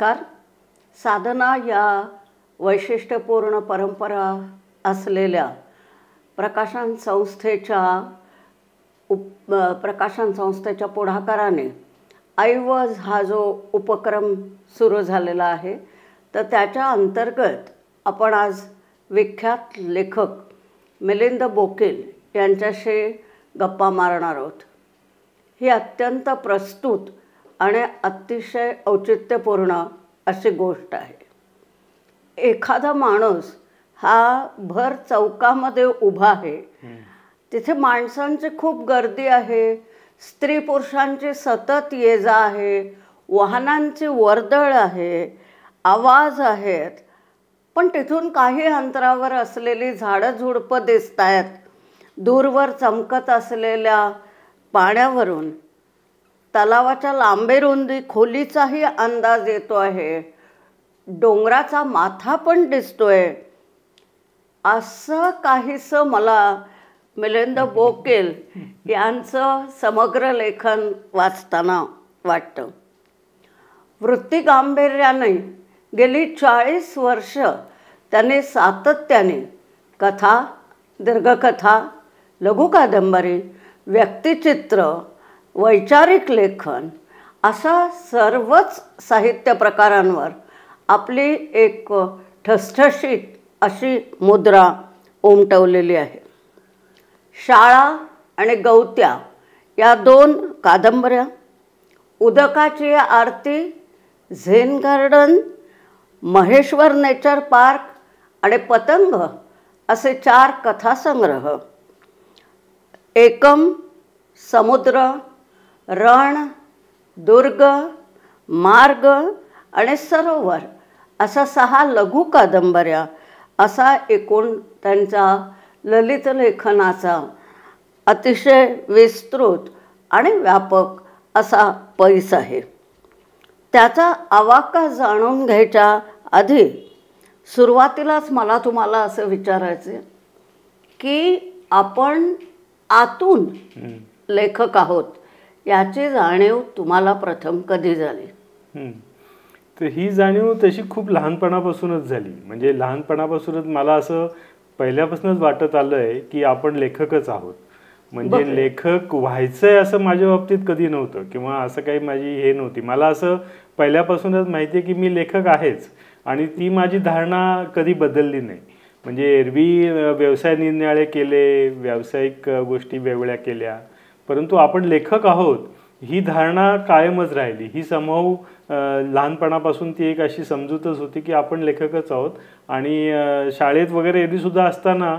नमस्कार. साधना या वैशिष्ट्यपूर्ण परंपरा असलेल्या प्रकाशन संस्थेच्या पुढाकाराने ऐवज हा जो उपक्रम सुरू झालेला आहे, तर त्याच्या अंतर्गत आपण आज विख्यात लेखक मिलिंद बोकील यांच्याशी गप्पा मारणार आहोत. ही अत्यंत प्रस्तुत आणि अतिशय औचित्यपूर्ण अशी गोष्ट आहे. एखादा माणूस हा भर चौकामध्ये उभा आहे, तिथे माणसांची खूप गर्दी आहे, स्त्री पुरुषांची सतत ये जा आहे, वाहनांची वर्दळ आहे, आवाज आहेत, पण तिथून काही अंतरावर असलेली झाडं झुडपं दिसत आहेत. दूरवर चमकत असलेल्या पाण्यावरून तलावाच्या लांबेरुंदी खोलीचाही अंदाज येतो आहे, डोंगराचा माथा पण दिसतोय. असं काहीसं मला मिलिंद बोकील यांचं समग्र लेखन वाचताना वाटतं. वृत्तिगांभीर्याने गेली 40 वर्ष त्याने सातत्याने कथा, दीर्घकथा, लघुकादंबरी, व्यक्तिचित्र, वैचारिक लेखन अशा सर्वच साहित्य प्रकारांवर आपली एक ठसठशीत अशी मुद्रा उमटवलेली आहे. शाळा आणि गवत्या या 2 कादंबऱ्या, उदकाची आरती, zen garden, Maheshwar nature park आणि पतंग असे 4 कथासंग्रह, एकम, समुद्र, रण, दुर्ग, मार्ग आणि सरोवर असा 6 लघु कादंबऱ्या असा एकूण त्यांचा ललित लेखनाचा अतिशय विस्तृत आणि व्यापक असा पैस आहे. त्याचा आवाका जाणून घ्यायच्या आधी सुरुवातीलाच मला तुम्हाला असं विचारायचं की आपण आतून लेखक आहोत याची जाणीव तुम्हाला प्रथम कधी झाली? तर ही जाणीव तशी खूप लहानपणापासूनच झाली. म्हणजे लहानपणापासूनच मला असं पहिल्यापासूनच वाटत आलं आहे की आपण लेखकच आहोत. म्हणजे लेखक व्हायचंय असं माझ्या बाबतीत कधी नव्हतं किंवा असं काही माझी हे नव्हती. मला असं पहिल्यापासूनच माहिती आहे की मी लेखक आहेच आणि ती माझी धारणा कधी बदलली नाही. म्हणजे एरवी व्यवसाय निरनिराळे केले, व्यावसायिक गोष्टी वेगळ्या केल्या, परंतु आपण लेखक आहोत ही धारणा कायमच राहिली. ही समूह लहानपणापासून ती एक अशी समजूतच होती की आपण लेखकच आहोत. आणि शाळेत वगैरे एरवीसुद्धा असताना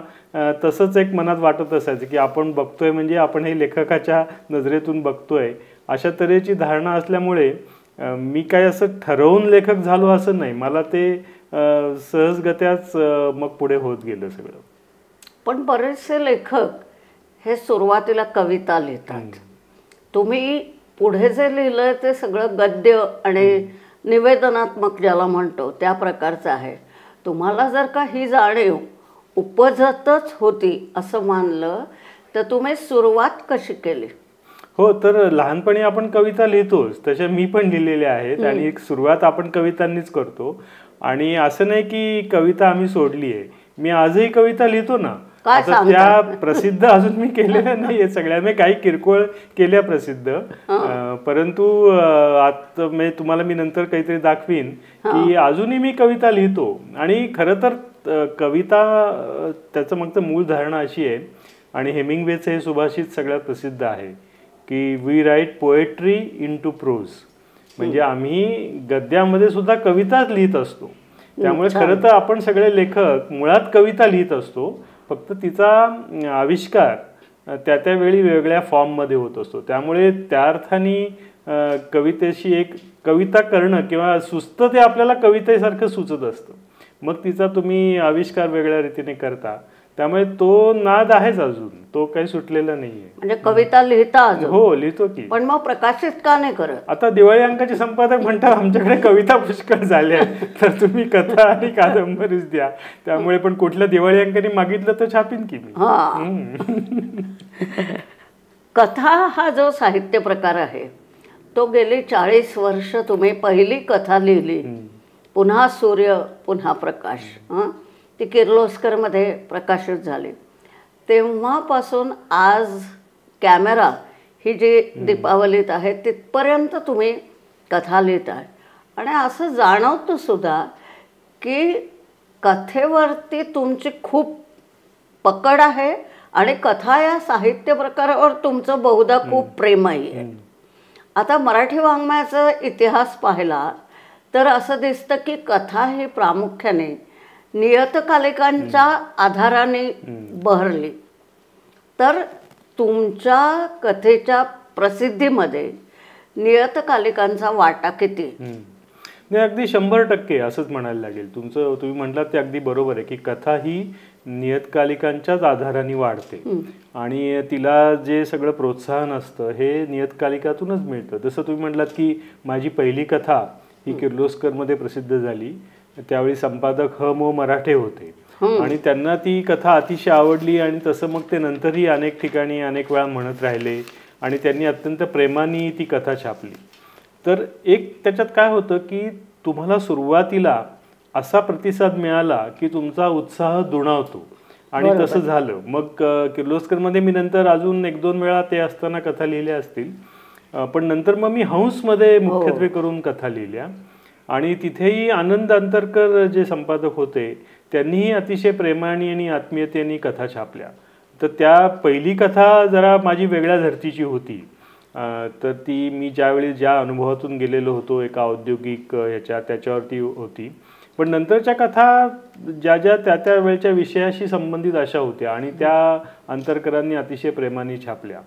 तसंच एक मनात वाटत असायचं की आपण बघतोय म्हणजे आपण हे लेखकाच्या नजरेतून बघतोय, अशा तऱ्हेची धारणा असल्यामुळे मी काय असं ठरवून लेखक झालो असं नाही. मला ते सहजगत्याच मग पुढे होत गेलं सगळं. पण बरेचसे लेखक हे सुरुवातीला कविता लिहितात. तुम्ही पुढे जे लिहिलंय ते सगळं गद्य आणि निवेदनात्मक ज्याला म्हणतो त्या प्रकारचं आहे. तुम्हाला जर का ही जाणीव उपजतच होती असं मानलं तर तुम्ही सुरुवात कशी केली? हो, तर लहानपणी आपण कविता लिहितोच, तशा मी पण लिहिलेल्या आहेत आणि एक सुरुवात आपण कवितांनीच करतो. आणि असं नाही की कविता आम्ही सोडली आहे. मी आजही कविता लिहितो ना. आता त्या प्रसिद्ध अजून मी केलेल्या नाहीये सगळ्या, मी काही किरकोळ केल्या प्रसिद्ध, परंतु आता तुम्हाला मी नंतर काहीतरी दाखवीन की अजूनही मी कविता लिहितो. आणि खरं तर कविता त्याचं मग मूळ धारणा अशी आहे आणि हेमिंग्वेचं हे सुभाषित सगळ्यात प्रसिद्ध आहे की we write poetry into prose. म्हणजे आम्ही गद्यामध्ये सुद्धा कविताच लिहित असतो. त्यामुळे खरं तर आपण सगळे लेखक मुळात कविता लिहित असतो, फक्त तिचा आविष्कार त्या त्यावेळी वेगळ्या फॉर्ममध्ये होत असतो. त्यामुळे त्या अर्थाने कवितेशी एक कविता करणं किंवा सुचतं ते आपल्याला कवितेसारखं सुचत असतं, मग तिचा तुम्ही आविष्कार वेगळ्या रीतीने करता. त्यामुळे तो नाद आहेच अजून, तो काही सुटलेला नाहीये. म्हणजे कविता लिहिता अजून? हो, लिहितो की. पण मग प्रकाशित का नाही करत? आता दिवाळी अंकाचे संपादक म्हणतात आमच्याकडे कविता पुष्कळ झाल्या तर तुम्ही कथा आणि कादंबरीच द्या. त्यामुळे पण कुठल्या दिवाळी अंकाने मागितलं तर छापीन की मी. कथा हा जो साहित्य प्रकार आहे तो गेली 40 वर्ष तुम्ही पहिली कथा लिहिली, पुन्हा सूर्य पुन्हा प्रकाश, ती किर्लोस्करमध्ये प्रकाशित झाली. तेव्हापासून आज कॅमेरा ही जी दीपावलीत आहे तिथपर्यंत तुम्ही कथा लिहित आहे. आणि असं जाणवतं सुद्धा की कथेवरती तुमची खूप पकड आहे आणि कथा या साहित्य प्रकारावर तुमचं बहुधा खूप प्रेमही आहे. आता मराठी वाङ्मयाचा इतिहास पाहिला तर असं दिसतं की कथा ही प्रामुख्याने नियतकालिकांच्या आधाराने बहरली. तर तुमच्या कथेच्या प्रसिद्धीमध्ये नियतकालिकांचा वाटा किती? नाही, अगदी 100% असंच म्हणायला लागेल. तुम्ही म्हटलात ते अगदी बरोबर आहे की कथा ही नियतकालिकांच्याच आधाराने वाढते आणि तिला जे सगळं प्रोत्साहन असतं हे नियतकालिकातूनच मिळतं. जसं तुम्ही म्हटलात की माझी पहिली कथा ही किर्लोस्करमध्ये प्रसिद्ध झाली. त्यावेळी संपादक ह.मो. मराठे होते आणि त्यांना ती कथा अतिशय आवडली आणि तसं मग ते नंतरही अनेक ठिकाणी अनेक वेळा म्हणत राहिले आणि त्यांनी अत्यंत प्रेमाने ती कथा छापली. तर एक त्याच्यात काय होतं की तुम्हाला सुरुवातीला असा प्रतिसाद मिळाला की तुमचा उत्साह दुणावतो आणि तसं झालं. मग किर्लोस्करमध्ये मी नंतर अजून 1-2 वेळा ते असताना कथा लिहिल्या असतील, पण नंतर मग मी हंसमध्ये मुख्यत्वे करून कथा लिहिल्या आणि तिथेही आनंद अंतरकर जे संपादक होते त्यांनीही अतिशय प्रेमाने आणि आत्मीयतेने कथा छापल्या. तर त्या पहिली कथा जरा माझी वेगळ्या धर्तीची होती. तर ती मी ज्यावेळी ज्या अनुभवातून गेलेलो होतो एका औद्योगिक त्याच्यावरती होती. पण नंतरच्या कथा ज्या त्या वेळच्या विषयाशी संबंधित अशा होत्या आणि त्या अंतरकरांनी अतिशय प्रेमाने छापल्या.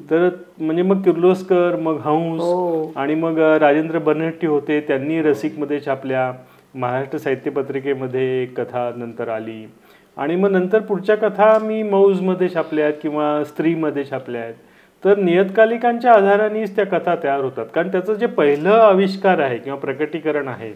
तर म्हणजे मग किर्लोस्कर, मग हंस आणि मग राजेंद्र बनहट्टी होते, त्यांनी रसिकमध्ये छापल्या. महाराष्ट्र साहित्य पत्रिकेमध्ये एक कथा नंतर आली आणि मग नंतर पुढच्या कथा मी मौजमध्ये छापल्या आहेत किंवा स्त्रीमध्ये छापल्या आहेत. तर नियतकालिकांच्या आधारानेच त्या कथा तयार होतात, कारण त्याचं जे पहिलं आविष्कार आहे किंवा प्रकटीकरण आहे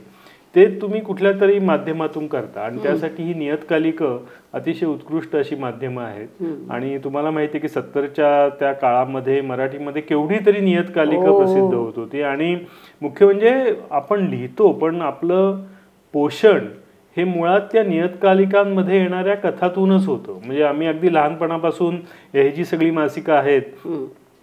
ते तुम्ही कुठल्या तरी माध्यमातून करता आणि त्यासाठी ही नियतकालिकं अतिशय उत्कृष्ट अशी माध्यमं आहेत. आणि तुम्हाला माहिती आहे की 70च्या त्या काळामध्ये मराठीमध्ये केवढी तरी नियतकालिकं प्रसिद्ध होत होती आणि मुख्य म्हणजे आपण लिहितो पण आपलं पोषण हे मुळात त्या नियतकालिकांमध्ये येणाऱ्या कथातूनच होतं. म्हणजे आम्ही अगदी लहानपणापासून ही जी सगळी मासिकं आहेत,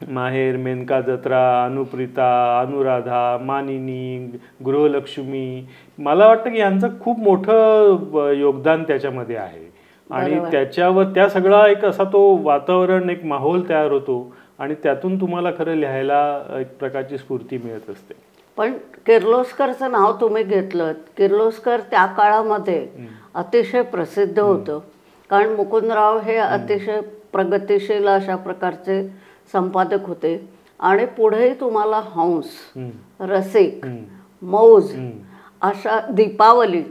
माहेर, मेनका जत्रा, अनुप्रिता, अनुराधा, मानिनी, गृहलक्ष्मी, मला वाटतं की यांचं खूप मोठं योगदान त्याच्यामध्ये आहे आणि त्याच्यावर त्या सगळा एक असा तो वातावरण, एक माहोल तयार होतो आणि त्यातून तुम्हाला खरं लिहायला एक प्रकारची स्फूर्ती मिळत असते. पण किर्लोस्करचं नाव तुम्ही घेतलं. किर्लोस्कर त्या काळामध्ये अतिशय प्रसिद्ध होतं, कारण मुकुंदराव हे अतिशय प्रगतिशील अशा प्रकारचे संपादक होते आणि पुढे तुम्हाला हंस, रसिक, मौज, अशा दीपावली,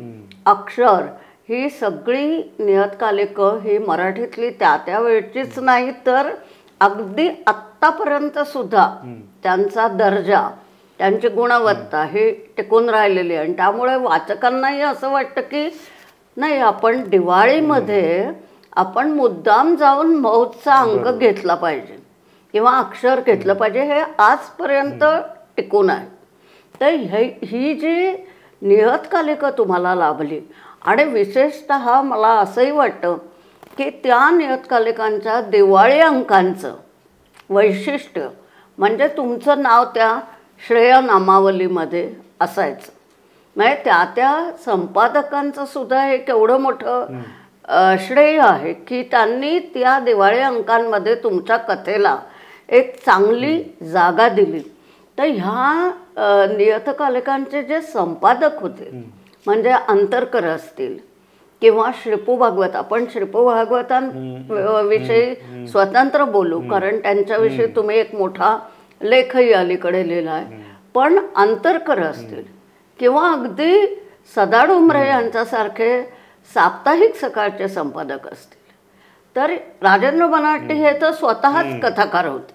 अक्षर ही सगळी नियतकालिकं ही मराठीतली त्या वेळचीच नाही तर अगदी आत्तापर्यंत सुद्धा त्यांचा दर्जा, त्यांची गुणवत्ता ही टिकून राहिलेली आहे. आणि त्यामुळे वाचकांनाही असं वाटतं की नाही, आपण दिवाळीमध्ये आपण मुद्दाम जाऊन मौजचा अंक घेतला पाहिजे किंवा अक्षर घेतलं पाहिजे, हे आजपर्यंत टिकून आहे. तर ही जी नियतकालिकं तुम्हाला लाभली आणि विशेषतः मला असंही वाटतं की त्या नियतकालिकांच्या दिवाळी अंकांचं वैशिष्ट्य म्हणजे तुमचं नाव त्या श्रेयनामावलीमध्ये असायचं. म्हणजे त्या संपादकांचं सुद्धा हे केवढं मोठं श्रेय आहे की त्यांनी त्या दिवाळी अंकांमध्ये तुमच्या कथेला एक चांगली जागा दिली. तर ह्या नियतकालिकांचे जे संपादक होते म्हणजे अंतरकर असतील किंवा श्रीपू भागवत, आपण श्रीपू भागवतांविषयी स्वतंत्र बोलू कारण त्यांच्याविषयी तुम्ही एक मोठा लेखही अलीकडे लिहिला आहे. पण अंतरकर असतील किंवा अगदी सदा डोंबरे यांच्यासारखे साप्ताहिक सकाळचे संपादक असतील, तर राजेंद्र बनहट्टी हे तर स्वतःच कथाकार होते.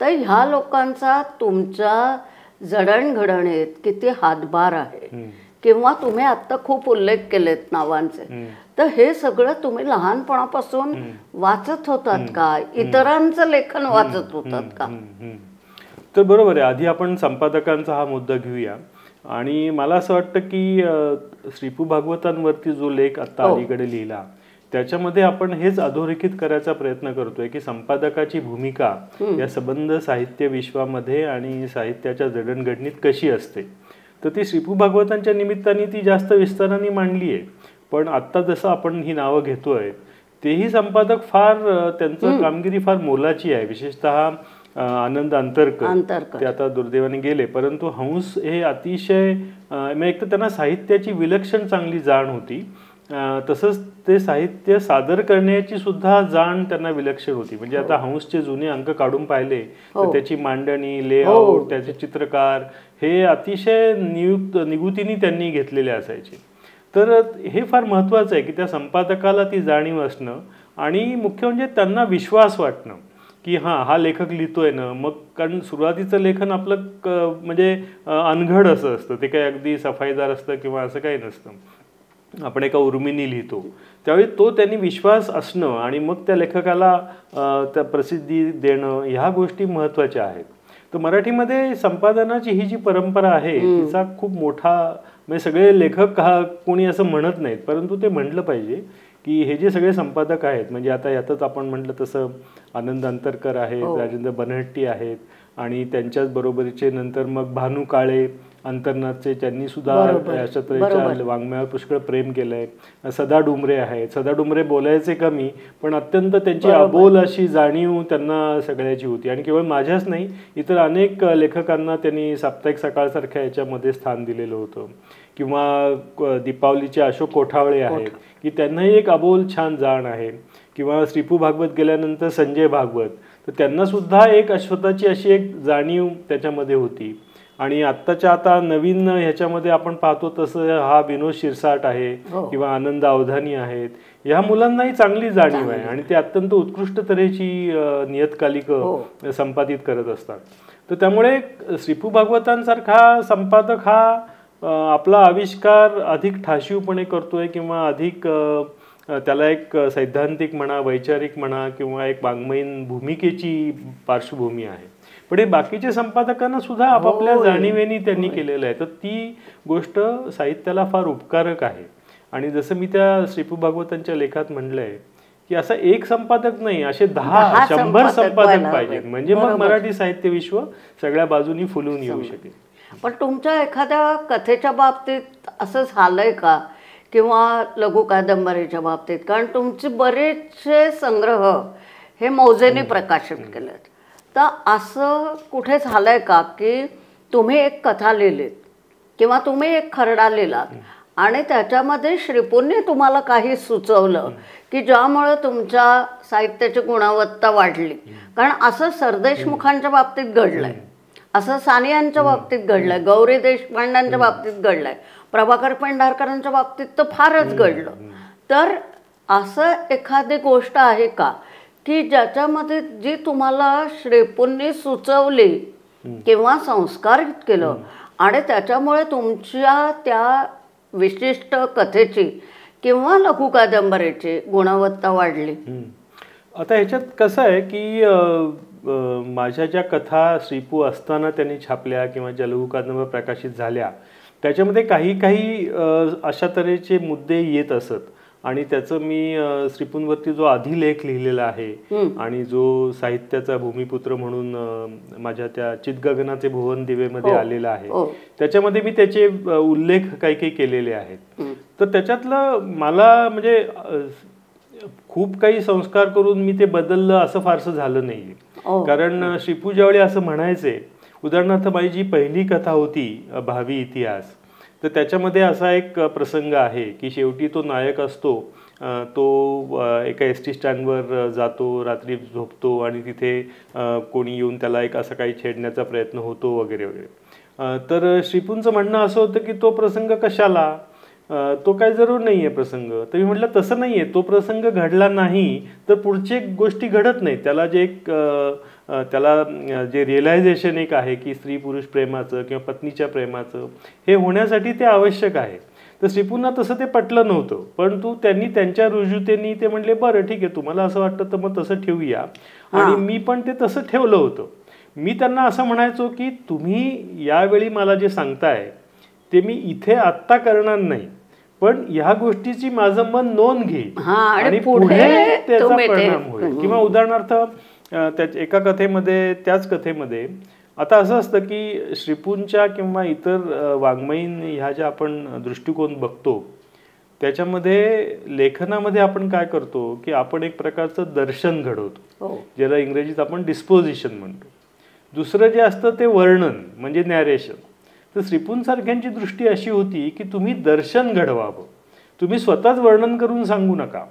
तर ह्या लोकांचा तुमच्या जडणघडणीत किती हातभार आहे किंवा तुम्ही आत्ता खूप उल्लेख केलेत नावांचे, तर हे सगळं तुम्ही लहानपणापासून वाचत होतात का? इतरांचं लेखन वाचत होतात का? तर बरोबर आहे. आधी आपण संपादकांचा हा मुद्दा घेऊया. आणि मला असं वाटतं की श्रीपू भागवतांवरती जो लेख आता अलीकडे लिहिला त्याच्यामध्ये आपण हेच अधोरेखित करायचा प्रयत्न करतोय की संपादकाची भूमिका या संबंध साहित्य विश्वामध्ये आणि साहित्याच्या जडणघडणीत कशी असते. तर ती श्रीपू भागवतांच्या निमित्ताने ती जास्त विस्ताराने मांडली आहे. पण आत्ता जसं आपण ही नावं घेतोय तेही संपादक फार त्यांचं कामगिरी फार मोलाची आहे. विशेषतः आनंद अंतरकर ते आता दुर्दैवाने गेले, परंतु हंस हे अतिशय एक तर त्यांना साहित्याची विलक्षण चांगली जाण होती, तसंच ते साहित्य सादर करण्याची सुद्धा जाण त्यांना विलक्षण होती. म्हणजे आता हंसचे जुने अंक काढून पाहिले तर त्याची मांडणी, लेआउट, त्याचे चित्रकार हे अतिशय निगुतीने त्यांनी घेतलेले असायचे. तर हे फार महत्त्वाचं आहे की त्या संपादकाला ती जाणीव असणं आणि मुख्य म्हणजे त्यांना विश्वास वाटणं की हा लेखक लिहितोय ना. मग कारण सुरुवातीचं लेखन आपलं म्हणजे अनघड असं असतं, ते काही अगदी सफाईदार असतं किंवा असं काही नसतं. आपण एका उर्मीने लिहितो त्यावेळी त्यांनी विश्वास असणं आणि मग त्या लेखकाला त्या प्रसिद्धी देणं ह्या गोष्टी महत्त्वाच्या आहेत. तर मराठीमध्ये संपादनाची ही जी परंपरा आहे तिचा खूप मोठा म्हणजे सगळे लेखक कोणी असं म्हणत नाहीत, परंतु ते म्हटलं पाहिजे की हे जे सगळे संपादक आहेत म्हणजे आता यातच आपण म्हटलं तसं आनंद अंतरकर आहेत, राजेंद्र बनहट्टी आहेत आणि त्यांच्याच बरोबरीचे नंतर मग भानू काळे अंतर्नाथचे, त्यांनी सुद्धा अशा तऱ्हेच्या वाङ्मयावर पुष्कळ प्रेम केलंय. सदा डुमरे आहेत. सदा डुमरे बोलायचे कमी पण अत्यंत त्यांची अबोल अशी जाणीव त्यांना सगळ्याची होती आणि केवळ माझ्याच नाही इतर अनेक लेखकांना त्यांनी साप्ताहिक सकाळसारख्या याच्यामध्ये स्थान दिलेलं होतं. किंवा दीपावलीचे अशोक कोठावळे आहेत की त्यांनाही एक अबोल छान जाण आहे. किंवा श्रीपू भागवत गेल्यानंतर संजय भागवत, तर त्यांना सुद्धा एक स्वतःची अशी एक जाणीव त्याच्यामध्ये होती. आणि आत्ताच्या आता नवीन ह्याच्यामध्ये आपण पाहतो तसं हा विनोद शिरसाट आहे किंवा आनंद अवधानी आहेत. ह्या मुलांनाही चांगली जाणीव आहे आणि ते अत्यंत उत्कृष्ट तऱ्हेची नियतकालिक संपादित करत असतात. तर त्यामुळे श्रीपू भागवतांसारखा संपादक हा आपला आविष्कार अधिक ठाशीवपणे करतोय किंवा अधिक त्याला एक सैद्धांतिक म्हणा, वैचारिक म्हणा किंवा एक वाङ्मयीन भूमिकेची पार्श्वभूमी आहे. पण हे बाकीच्या संपादकांना सुद्धा आपापल्या जाणीवेनी त्यांनी केलेलं आहे. तर ती गोष्ट साहित्याला फार उपकारक आहे. आणि जसं मी त्या श्रीपू भागवतांच्या लेखात म्हणलंय की असा एक संपादक नाही, असे 10-100 संपादक पाहिजेत म्हणजे मग मराठी साहित्य विश्व सगळ्या बाजूनी फुलून येऊ शकेल. पण तुमच्या एखाद्या कथेच्या बाबतीत असं झालंय का किंवा लघु कादंबरीच्या बाबतीत, कारण तुमचे बरेचसे संग्रह हे मौजेने प्रकाशित केलेत, तर असं कुठे झालंय का की तुम्ही एक कथा लिहिलीत किंवा तुम्ही एक खरडा लिहिलात आणि त्याच्यामध्ये श्रीपूंनी तुम्हाला काही सुचवलं की ज्यामुळे तुमच्या साहित्याची गुणवत्ता वाढली? कारण असं सरदेशमुखांच्या बाबतीत घडलंय, असं सानियांच्या बाबतीत घडलंय, गौरी देशपांड्यांच्या बाबतीत घडलंय, प्रभाकर पेंढारकरांच्या बाबतीत तर फारच घडलं. तर असं एखादी गोष्ट आहे का की ज्याच्यामध्ये जी तुम्हाला श्रीपूंनी सुचवली किंवा संस्कारित केलं आणि त्याच्यामुळे तुमच्या त्या विशिष्ट कथेची किंवा लघु कादंबरीची गुणवत्ता वाढली? आता ह्याच्यात कसं आहे की माझ्या ज्या कथा श्रीपू असताना त्यांनी छापल्या किंवा ज्या लघु कादंबऱ्या प्रकाशित झाल्या त्याच्यामध्ये काही अशा तऱ्हेचे मुद्दे येत असत आणि त्याचं मी श्रीपूंवरती जो आधी लेख लिहिलेला आहे आणि जो साहित्याचा भूमिपुत्र म्हणून माझ्या त्या चितगगनाचे भुवन दिवेमध्ये आलेला आहे त्याच्यामध्ये मी त्याचे उल्लेख काही केलेले आहेत. तर त्याच्यातलं मला म्हणजे खूप काही संस्कार करून मी ते बदललं असं फारसं झालं नाही. कारण श्रीपू ज्यावेळी असं म्हणायचे, उदाहरणार्थ माझी जी पहिली कथा होती भावी इतिहास, तर त्याच्यामध्ये असा एक प्रसंग आहे की शेवटी तो नायक असतो, तो एका एसटी स्टँडवर जातो, रात्री झोपतो आणि तिथे कोणी येऊन त्याला एक असं काही छेडण्याचा प्रयत्न होतो वगैरे वगैरे. तर श्रीपूंचं म्हणणं असं होतं की तो प्रसंग कशाला, तो काय जरूर नाही आहे प्रसंग. तर मी म्हटलं तसं नाही आहे, तो प्रसंग घडला नाही तर पुढचे गोष्टी घडत नाहीत. त्याला जे त्याला जे रिअलायझेशन एक आहे की स्त्री पुरुष प्रेमाचं किंवा पत्नीच्या प्रेमाचं हे होण्यासाठी ते आवश्यक आहे. तर श्रीपूंना तसं ते पटलं नव्हतं, परंतु त्यांनी त्यांच्या रुजुतेनी ते म्हणले बरं ठीक आहे तुम्हाला असं वाटतं तर मग तसं ठेवूया. आणि मी पण ते तसं ठेवलं होतं. मी त्यांना असं म्हणायचो की तुम्ही यावेळी मला जे सांगताय ते मी इथे आत्ता करणार नाही, पण ह्या गोष्टीची माझं मन नोंद घेईल आणि पुढे त्याचा परिणाम होईल. किंवा उदाहरणार्थ एका कथेमध्ये, त्याच कथेमध्ये आता असं असतं की श्रीपूंच्या किंवा इतर वाङ्मयीन ह्या ज्या आपण दृष्टिकोन बघतो त्याच्यामध्ये लेखनामध्ये आपण काय करतो की आपण एक प्रकारचं दर्शन घडवतो, ज्याला इंग्रजीत आपण डिस्पोजिशन म्हणतो. दुसरं जे असतं ते वर्णन म्हणजे नॅरेशन. तर श्रीपूंसारख्यांची दृष्टी अशी होती की तुम्ही दर्शन घडवावं, तुम्ही स्वतःच वर्णन करून सांगू नका.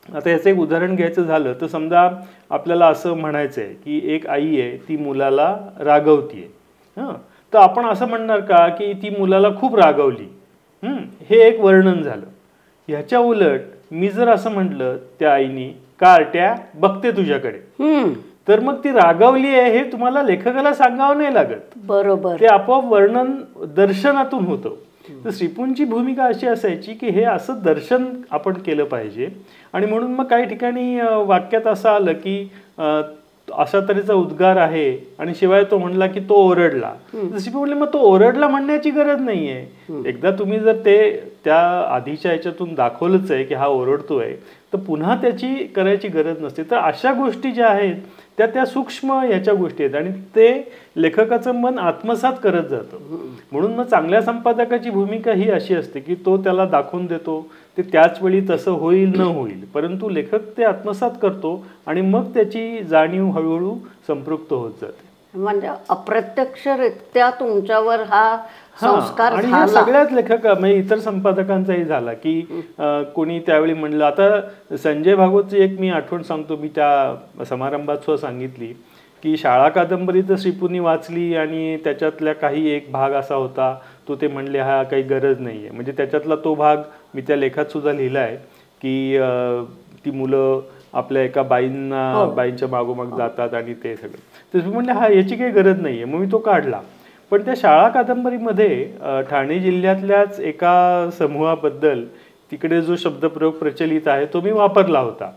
आता याचं एक उदाहरण घ्यायचं झालं तर समजा आपल्याला असं म्हणायचं आहे की एक आई आहे, ती मुलाला रागवतीये. तर आपण असं म्हणणार का की ती मुलाला खूप रागवली, हे एक वर्णन झालं. ह्याच्या उलट मी जर असं म्हटलं त्या आईनी, कार्ट्या बघते तुझ्याकडे, तर मग ती रागवली आहे हे तुम्हाला लेखकाला सांगावं नाही लागत. बरोबर, ते आपोआप वर्णन दर्शनातून होतं. तर श्रीपूंची भूमिका अशी असायची की हे असं दर्शन आपण केलं पाहिजे. आणि म्हणून मग काही ठिकाणी वाक्यात असं आलं की अशा तऱ्हेचा उद्गार आहे आणि शिवाय तो म्हणला की तो ओरडला. श्रीपू म्हणले मग तो ओरडला म्हणण्याची गरज नाहीये. एकदा तुम्ही जर ते त्या आधीच्या याच्यातून दाखवलंच आहे की हा ओरडतोय, तर पुन्हा त्याची करायची गरज नसते. तर अशा गोष्टी ज्या आहेत त्या सूक्ष्म ह्याच्या गोष्टी आहेत आणि ते लेखकाचं मन आत्मसात करत जातं. म्हणून मग चांगल्या संपादकाची भूमिका ही अशी असते की तो त्याला दाखवून देतो, ते त्याच वेळी तसं होईल न होईल, परंतु लेखक ते आत्मसात करतो आणि मग त्याची जाणीव हळूहळू संपृक्त होत जाते. म्हणजे अप्रत्यक्षरित्या तुमच्यावर हा संस्कार आणि ह्या सगळ्याच लेखक म्हणजे इतर संपादकांचाही झाला की कोणी त्यावेळी म्हणलं. आता संजय भागवतची एक मी आठवण सांगतो, मी त्या समारंभात सुद्धा सांगितली की शाळा कादंबरी तर श्रीपूंनी वाचली आणि त्याच्यातल्या काही एक भाग असा होता तो ते म्हणले हा काही गरज नाहीये. म्हणजे त्याच्यातला तो भाग मी त्या लेखात सुद्धा लिहिला आहे की ती मुलं आपल्या एका बाईंच्या मागोमाग जातात आणि ते सगळं. तर म्हणले हा याची काही गरज नाहीये, मग मी तो काढला. पण त्या शाळा कादंबरीमध्ये ठाणे जिल्ह्यातल्याच एका समूहाबद्दल तिकडे जो शब्दप्रयोग प्रचलित आहे तो मी वापरला होता.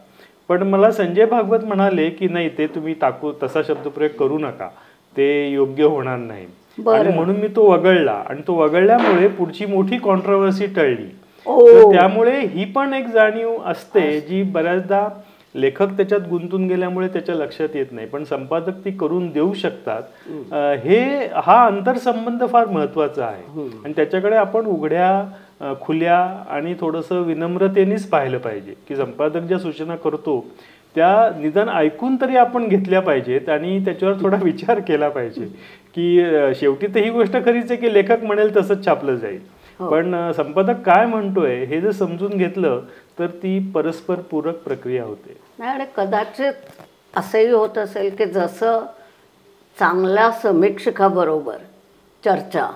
पण मला संजय भागवत म्हणाले की नाही ते तुम्ही तसा शब्दप्रयोग करू नका, ते योग्य होणार नाही. आणि म्हणून मी तो वगळला आणि तो वगळल्यामुळे पुढची मोठी कॉन्ट्रोवर्सी टळली. त्यामुळे ही पण एक जाणीव असते जी बऱ्याचदा लेखक त्याच्यात गुंतून गेल्यामुळे त्याच्या लक्षात येत नाही, पण संपादक ती करून देऊ शकतात. हा आंतरसंबंध फार महत्वाचा आहे आणि त्याच्याकडे आपण उघड्या खुल्या आणि थोडंसं विनम्रतेनेच पाहिलं पाहिजे की संपादक ज्या सूचना करतो त्या निदान ऐकून तरी आपण घेतल्या पाहिजेत आणि त्याच्यावर थोडा विचार केला पाहिजे की शेवटी तर ही गोष्ट खरीच आहे की लेखक म्हणेल तसंच छापलं जाईल, पण संपादक काय म्हणतोय हे जर समजून घेतलं तर ती परस्पर पूरक प्रक्रिया होते. आणि कदाचित असंही होत असेल की जसं चांगल्या समीक्षकाबरोबर चर्चा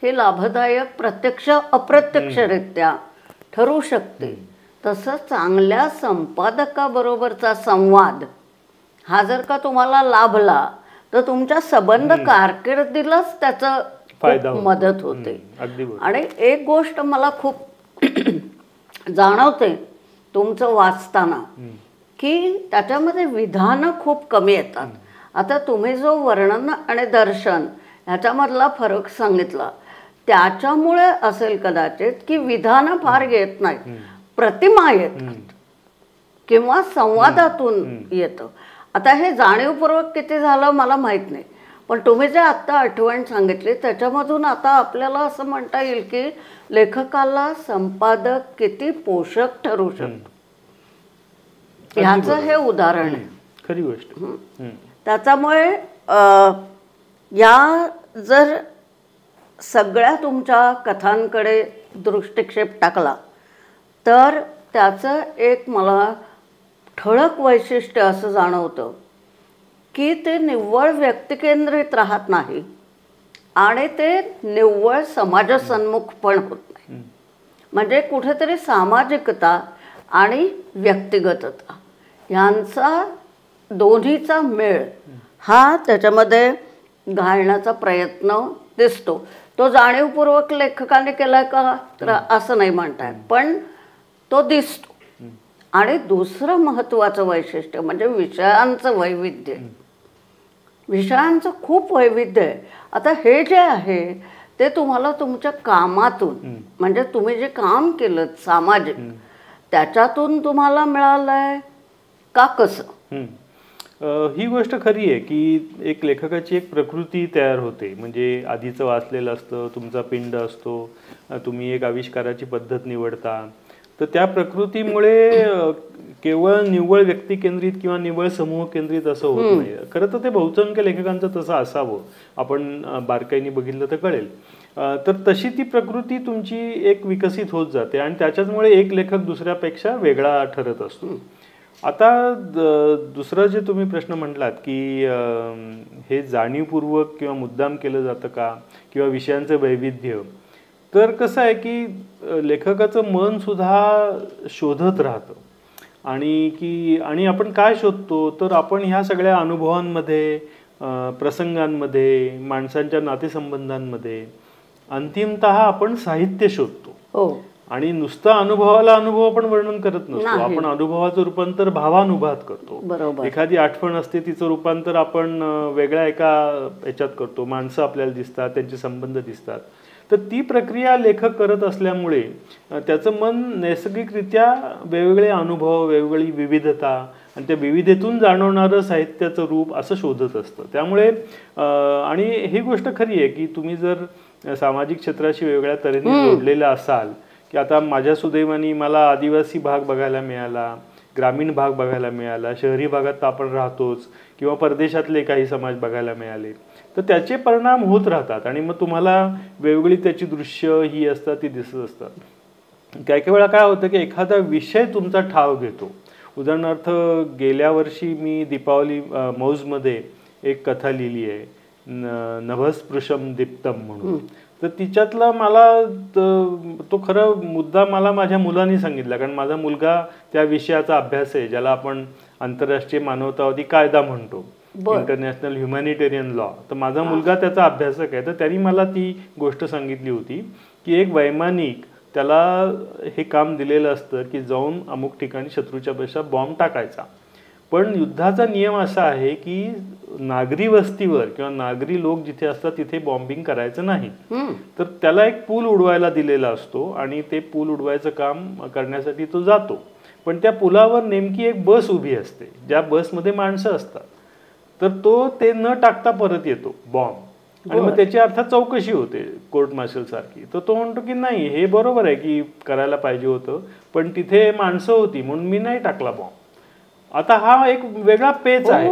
हे लाभदायक प्रत्यक्ष अप्रत्यक्षरित्या ठरू शकते, तसं चांगल्या संपादकाबरोबरचा संवाद हा जर का तुम्हाला लाभला तर तुमच्या संबंध कारकिर्दीलाच त्याचा मदत होते. आणि एक गोष्ट मला खूप जाणवते तुमचं वाचताना की त्याच्यामध्ये विधानं खूप कमी येतात. आता तुम्ही जो वर्णन आणि दर्शन ह्याच्यामधला फरक सांगितला त्याच्यामुळे असेल कदाचित की विधानं फार येत नाहीत, प्रतिमा येतात किंवा संवादातून येतं. आता हे जाणीवपूर्वक किती झालं मला माहीत नाही, पण तुम्ही जे आत्ता आठवण सांगितली त्याच्यामधून आता आपल्याला असं म्हणता येईल की लेखकाला संपादक किती पोषक ठरू शकतो ह्याचं हे उदाहरण आहे. खरी गोष्ट. त्याच्यामुळे या जर सगळ्या तुमच्या कथांकडे दृष्टिक्षेप टाकला तर त्याचं एक मला ठळक वैशिष्ट्य असं जाणवतं की ते निव्वळ व्यक्तिकेंद्रित राहत नाही आणि ते निव्वळ समाजसन्मुख पण होत नाही. म्हणजे कुठेतरी सामाजिकता आणि व्यक्तिगतता यांचा दोन्हीचा मेळ हा त्याच्यामध्ये घालण्याचा प्रयत्न दिसतो. तो जाणीवपूर्वक लेखकाने केला का तर असं नाही म्हणता येत, पण तो दिसतो. आणि दुसरं महत्त्वाचं वैशिष्ट्य म्हणजे विषयांचं वैविध्य. विषयांचं खूप वैविध्य आहे. आता हे जे आहे ते तुम्हाला तुमच्या कामातून, म्हणजे तुम्ही जे काम केलं सामाजिक, त्याच्यातून तुम्हाला मिळालंय का कसं? ही गोष्ट खरी आहे की एक लेखकाची एक प्रकृती तयार होते. म्हणजे आधीचं वाचलेलं असतं, तुमचा पिंड असतो, तुम्ही एक आविष्काराची पद्धत निवडता. तर त्या प्रकृतीमुळे केवळ निव्वळ व्यक्ती केंद्रित किंवा निव्वळ समूह केंद्रित असं होत नाही. खरं तर ते बहुसंख्य लेखकांचं तसं असावं, आपण बारकाईने बघितलं तर कळेल. तर तशी ती प्रकृती तुमची एक विकसित होत जाते आणि त्याच्यामुळे एक लेखक दुसऱ्यापेक्षा वेगळा ठरत असतो. आता दुसरं जे तुम्ही प्रश्न म्हटलात की हे जाणीवपूर्वक किंवा मुद्दाम केलं जातं का, किंवा विषयांचं वैविध्य, तर कसं आहे की लेखकाचं मन सुद्धा शोधत राहतं. आणि आपण काय शोधतो, तर आपण ह्या सगळ्या अनुभवांमध्ये, प्रसंगांमध्ये, माणसांच्या नातेसंबंधांमध्ये अंतिमतः आपण साहित्य शोधतो. आणि नुसतं अनुभवाला अनुभव आपण वर्णन करत नसतो, आपण अनुभवाचं रूपांतर भावानुभवात करतो. एखादी आठवण असते, तिचं रूपांतर आपण वेगळ्या एका ह्याच्यात करतो. माणसं आपल्याला दिसतात, त्यांचे संबंध दिसतात. तर ती प्रक्रिया लेखक करत असल्यामुळे त्याचं मन नैसर्गिकरित्या वेगवेगळे अनुभव, वेगवेगळी विविधता आणि त्या विविधतेतून जाणवणारं साहित्याचं रूप असं शोधत असतं. त्यामुळे आणि ही गोष्ट खरी आहे की तुम्ही जर सामाजिक क्षेत्राशी वेगवेगळ्या तऱ्हेने जोडलेला असाल, की आता माझ्या सुदैवाने मला आदिवासी भाग बघायला मिळाला, ग्रामीण भाग बघायला मिळाला, शहरी भागात आपण राहतोच, किंवा परदेशातले काही समाज बघायला मिळाले, तर त्याचे परिणाम होत राहतात आणि मग तुम्हाला वेगवेगळी त्याची दृश्य ही असतात, ती दिसत असतात. काही काही वेळा काय होतं की एखादा विषय तुमचा ठाव घेतो. उदाहरणार्थ गेल्या वर्षी मी दीपावली मौजमध्ये एक कथा लिहिली आहे, नभस्पृशम दीप्तम म्हणून. तर तिच्यातला मला तो खरा मुद्दा मला माझ्या मुलांनी सांगितला, कारण माझा मुलगा त्या विषयाचा अभ्यास आहे, ज्याला आपण आंतरराष्ट्रीय मानवतावादी कायदा म्हणतो, इंटरनॅशनल ह्युमॅनिटेरियन लॉ. तर माझा मुलगा त्याचा अभ्यासक आहे. तर त्यांनी मला ती गोष्ट सांगितली होती की एक वैमानिक, त्याला हे काम दिलेलं असतं की जाऊन अमुक ठिकाणी शत्रूच्या पेक्षा बॉम्ब टाकायचा. पण युद्धाचा नियम असा आहे की नागरी वस्तीवर किंवा नागरी लोक जिथे असतात तिथे बॉम्बिंग करायचं नाही. तर त्याला एक पूल उडवायला दिलेला असतो आणि ते पूल उडवायचं काम करण्यासाठी तो जातो. पण त्या पुलावर नेमकी एक बस उभी असते, ज्या बसमध्ये माणसं असतात. तर तो ते न टाकता परत येतो बॉम्ब, आणि मग त्याची अर्थात चौकशी होते कोर्ट मार्शल सारखी. तर तो म्हणतो की नाही, हे बरोबर आहे की करायला पाहिजे होतं, पण तिथे माणसं होती म्हणून मी नाही टाकला बॉम्ब. आता हा एक वेगळा पेच आहे.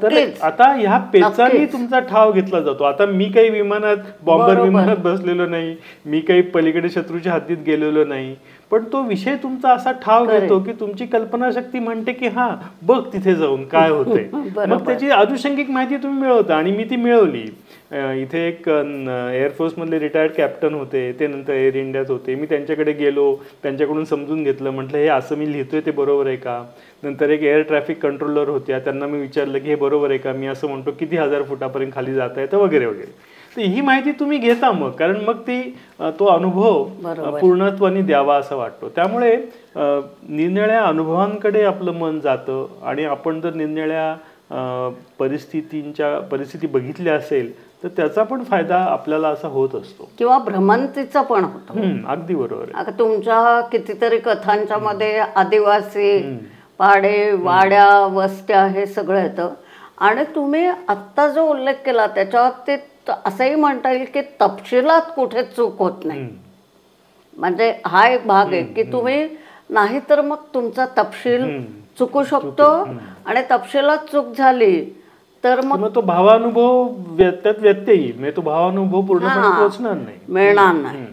तर आता ह्या पेचाने तुमचा ठाव घेतला जातो. आता मी काही विमानात, बॉम्बर विमानात बसलेलो नाही, मी काही पलीकडे शत्रूच्या हद्दीत गेलेलो नाही, पण तो विषय तुमचा असा ठाव घेतो की तुमची कल्पनाशक्ती म्हणते की हा बघ तिथे जाऊन काय होतंय. मग त्याची अनुषंगिक माहिती तुम्ही मिळवता, आणि मी ती मिळवली. इथे एक एअरफोर्स मधले रिटायर्ड कॅप्टन होते, ते नंतर एअर इंडियात होते. मी त्यांच्याकडे गेलो, त्यांच्याकडून समजून घेतलं, म्हटलं हे असं मी लिहितोय ते बरोबर आहे का. नंतर एक एअर ट्रॅफिक कंट्रोलर होत्या, त्यांना मी विचारलं की हे बरोबर आहे का, मी असं म्हणतो किती 1000 फुटापर्यंत खाली जाता येतं वगैरे वगैरे. तर ही माहिती तुम्ही घेता मग, कारण मग ती तो अनुभव पूर्णत्वाने द्यावा असं वाटतो. त्यामुळे निरनिराळ्या अनुभवांकडे आपलं मन जातं, आणि आपण जर निरनिराळ्या परिस्थिती बघितल्या असेल तर त्याचा पण फायदा आपल्याला असा होत असतो, किंवा भ्रमंतीचा पण होतो. अगदी बरोबर आहे. आता तुमच्या कितीतरी कथांच्या मध्ये आदिवासी पाडे, वाड्या, वस्त्या हे सगळं येतं. आणि तुम्ही आत्ता जो उल्लेख केला त्याच्यावर ते असंही म्हणता येईल की तपशिलात कुठे चूक होत नाही. म्हणजे हा एक भाग आहे की तुम्ही नाही तर मग तुमचा तपशील चुकू शकतो, आणि तपशिलात चूक झाली तर मग तो भावानुभव त्यात व्यत्यय येईल, म्हणजे तो भावानुभव पूर्णपणे पोहोचणार नाही, मिळणार नाही.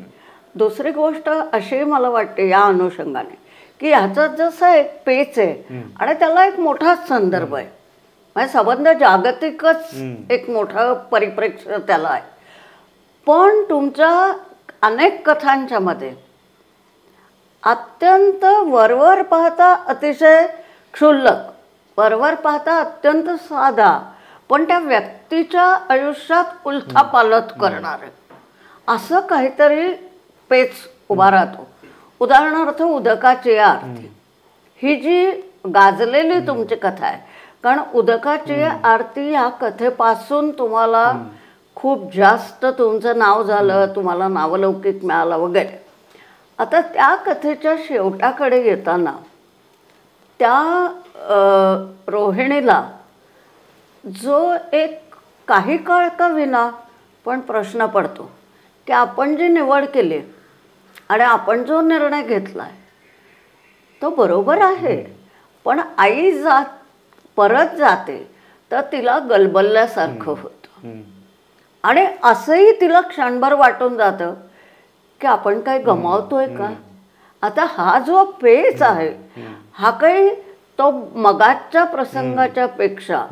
दुसरी गोष्ट अशी मला वाटते या अनुषंगाने की ह्याचा जसा एक पेच आहे आणि त्याला एक मोठाच संदर्भ आहे, म्हणजे संबंध जागतिकच एक मोठा परिप्रेक्ष्य त्याला आहे. पण तुमच्या अनेक कथांच्या मध्ये अत्यंत वरवर पाहता अतिशय क्षुल्लक, वरवर पाहता अत्यंत साधा, पण त्या व्यक्तीच्या आयुष्यात उलथापालथ करणारे असं काहीतरी पेच उभा राहतो. उदाहरणार्थ उदकाची आरती ही जी गाजलेली तुमची कथा आहे, कारण उदकाची आरती या कथेपासून तुम्हाला खूप जास्त तुमचं नाव झालं, तुम्हाला नावलौकिक मिळालं वगैरे. आता त्या कथेच्या शेवटाकडे येताना त्या रोहिणीला जो एक काही काळ का विना पण प्रश्न पडतो की आपण जी निवड केली आणि आपण जो निर्णय घेतला आहे तो बरोबर आहे, पण आई परत जाते तर तिला गलबलल्यासारखं होतं आणि असंही तिला क्षणभर वाटून जातं की आपण काही गमावतोय का. आता हा जो पेच आहे हा काही तो मगाच्या प्रसंगाच्या पेक्षा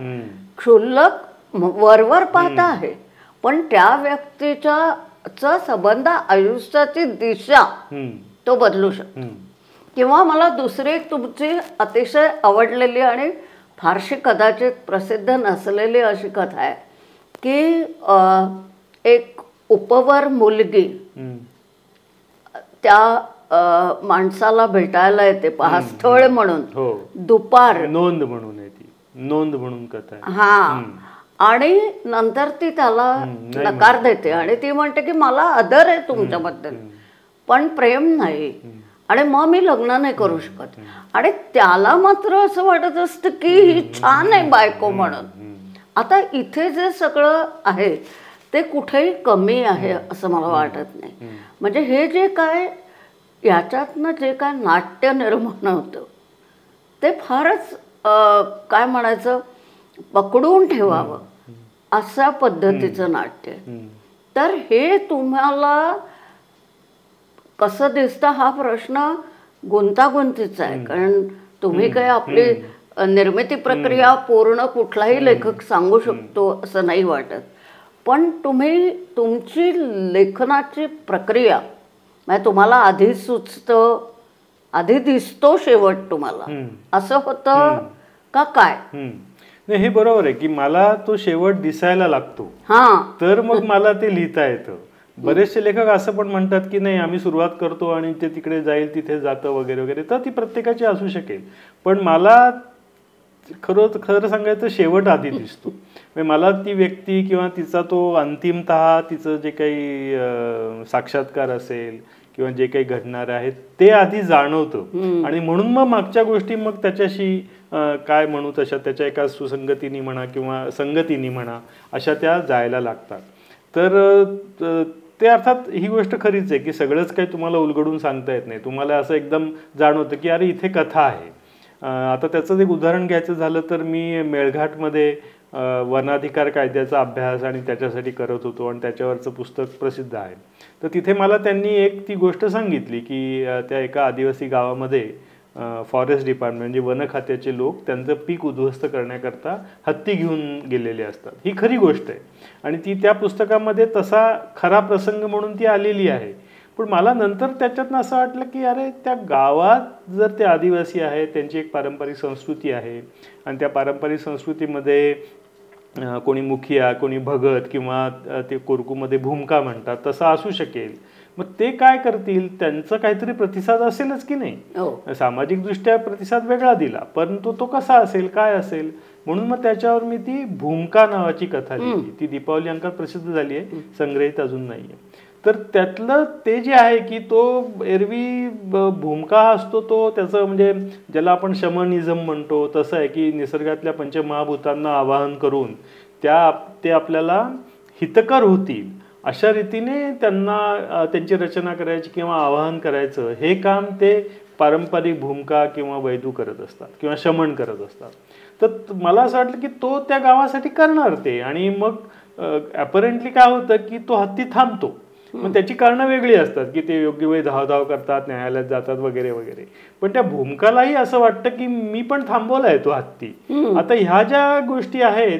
क्षुल्लक वरवर पाहता आहे, पण त्या व्यक्तीचा संबंध आयुष्याची दिशा तो बदलू शकतो. किंवा मला दुसरी एक तुमची अतिशय आवडलेली आणि फारशी कदाचित प्रसिद्ध नसलेली अशी कथा आहे की एक उपवर मुलगी त्या माणसाला भेटायला येते स्थळ म्हणून, दुपार नोंद म्हणून आहे ती, नोंद म्हणून कथा आहे. हा, आणि नंतर ती त्याला नकार देते आणि ती म्हणते की मला आदर आहे तुमच्याबद्दल पण प्रेम नाही आणि मग मी लग्न नाही करू शकत. आणि त्याला मात्र असं वाटत असतं की ही छान आहे बायको म्हणून. आता इथे जे सगळं आहे ते कुठेही कमी आहे असं मला वाटत नाही. म्हणजे हे जे काय याच्यातनं जे काय नाट्य निर्माण होतं ते फारच काय म्हणायचं पकडून ठेवावं अशा पद्धतीचं नाट्य. तर हे तुम्हाला कसं दिसतं हा प्रश्न गुंतागुंतीचा आहे, कारण तुम्ही काही आपली निर्मिती प्रक्रिया पूर्ण कुठलाही लेखक सांगू शकतो असं नाही वाटत. पण तुम्ही तुमची लेखनाची प्रक्रिया म्हणजे तुम्हाला आधी सुचतं, आधी दिसतो शेवट तुम्हाला, असं होतं का काय. नाही, हे बरोबर आहे की मला तो शेवट दिसायला लागतो तर मग मला ते लिहिता येतं. बरेचसे लेखक असं पण म्हणतात की नाही आम्ही सुरुवात करतो आणि ते तिकडे जाईल तिथे जातं वगैरे वगैरे, तर ती प्रत्येकाची असू शकेल. पण मला खरं सांगायचं शेवट आधी दिसतो. म्हणजे मला ती व्यक्ती किंवा तिचा तो अंतिमतः तिचं जे काही साक्षात्कार असेल किंवा जे काही घडणार आहे ते आधी जाणवतं आणि म्हणून मग मागच्या गोष्टी मग त्याच्याशी काय म्हणू तशा त्याच्या एका सुसंगतीने म्हणा किंवा संगतीने म्हणा अशा त्या जायला लागतात. तर ते अर्थात ही गोष्ट खरीच आहे की सगळंच काही तुम्हाला उलगडून सांगता येत नाही. तुम्हाला असं एकदम जाणवतं की अरे इथे कथा आहे. आता त्याचं एक उदाहरण घ्यायचं झालं तर मी मेळघाटमध्ये वनाधिकार कायद्याचा अभ्यास आणि त्याच्यासाठी करत होतो आणि त्याच्यावरचं पुस्तक प्रसिद्ध आहे. तर तिथे मला त्यांनी एक ती गोष्ट सांगितली की त्या एका आदिवासी गावामध्ये फॉरेस्ट डिपार्टमेंट म्हणजे वन खात्याचे लोक त्यांचं पीक उद्ध्वस्त करण्याकरता हत्ती घेऊन गेलेले असतात. ही खरी गोष्ट आहे आणि ती त्या पुस्तकामध्ये तसा खरा प्रसंग म्हणून ती आलेली आहे. पण मला नंतर त्याच्यातनं असं वाटलं की अरे त्या गावात जर ते आदिवासी आहे त्यांची एक पारंपरिक संस्कृती आहे आणि त्या पारंपरिक संस्कृतीमध्ये कोणी मुखिया कोणी भगत किंवा ते कोरकूमध्ये भूमिका म्हणतात तसं असू शकेल. मग ते काय करतील त्यांचा काहीतरी प्रतिसाद असेलच की नाही. सामाजिकदृष्ट्या प्रतिसाद वेगळा दिला परंतु तो कसा असेल काय असेल म्हणून मग त्याच्यावर मी ती भूमिका नावाची कथा लिहिली. ती दीपावली अंकात प्रसिद्ध झाली आहे, संग्रहित अजून नाहीये. तर त्यातलं ते जे आहे की तो एरवी भूमिका असतो तो त्याचं म्हणजे ज्याला आपण शमनिझम म्हणतो तसं आहे की निसर्गातल्या पंचमहाभूतांना आवाहन करून ते आपल्याला हितकर होतील अशा रीतीने त्यांना त्यांची रचना करायची किंवा आवाहन करायचं हे काम ते पारंपरिक भूमिका किंवा वैदू करत असतात किंवा शमन करत असतात. तर मला असं वाटलं की तो त्या गावासाठी करणार ते आणि मग अपरेंटली काय होतं की तो हत्ती थांबतो. मग त्याची कारणं वेगळी असतात की ते योग्य वेळी धावधाव करतात, न्यायालयात जातात वगैरे वगैरे. पण त्या भूमिकालाही असं वाटतं की मी पण थांबवलाय तो हत्ती. आता ह्या ज्या गोष्टी आहेत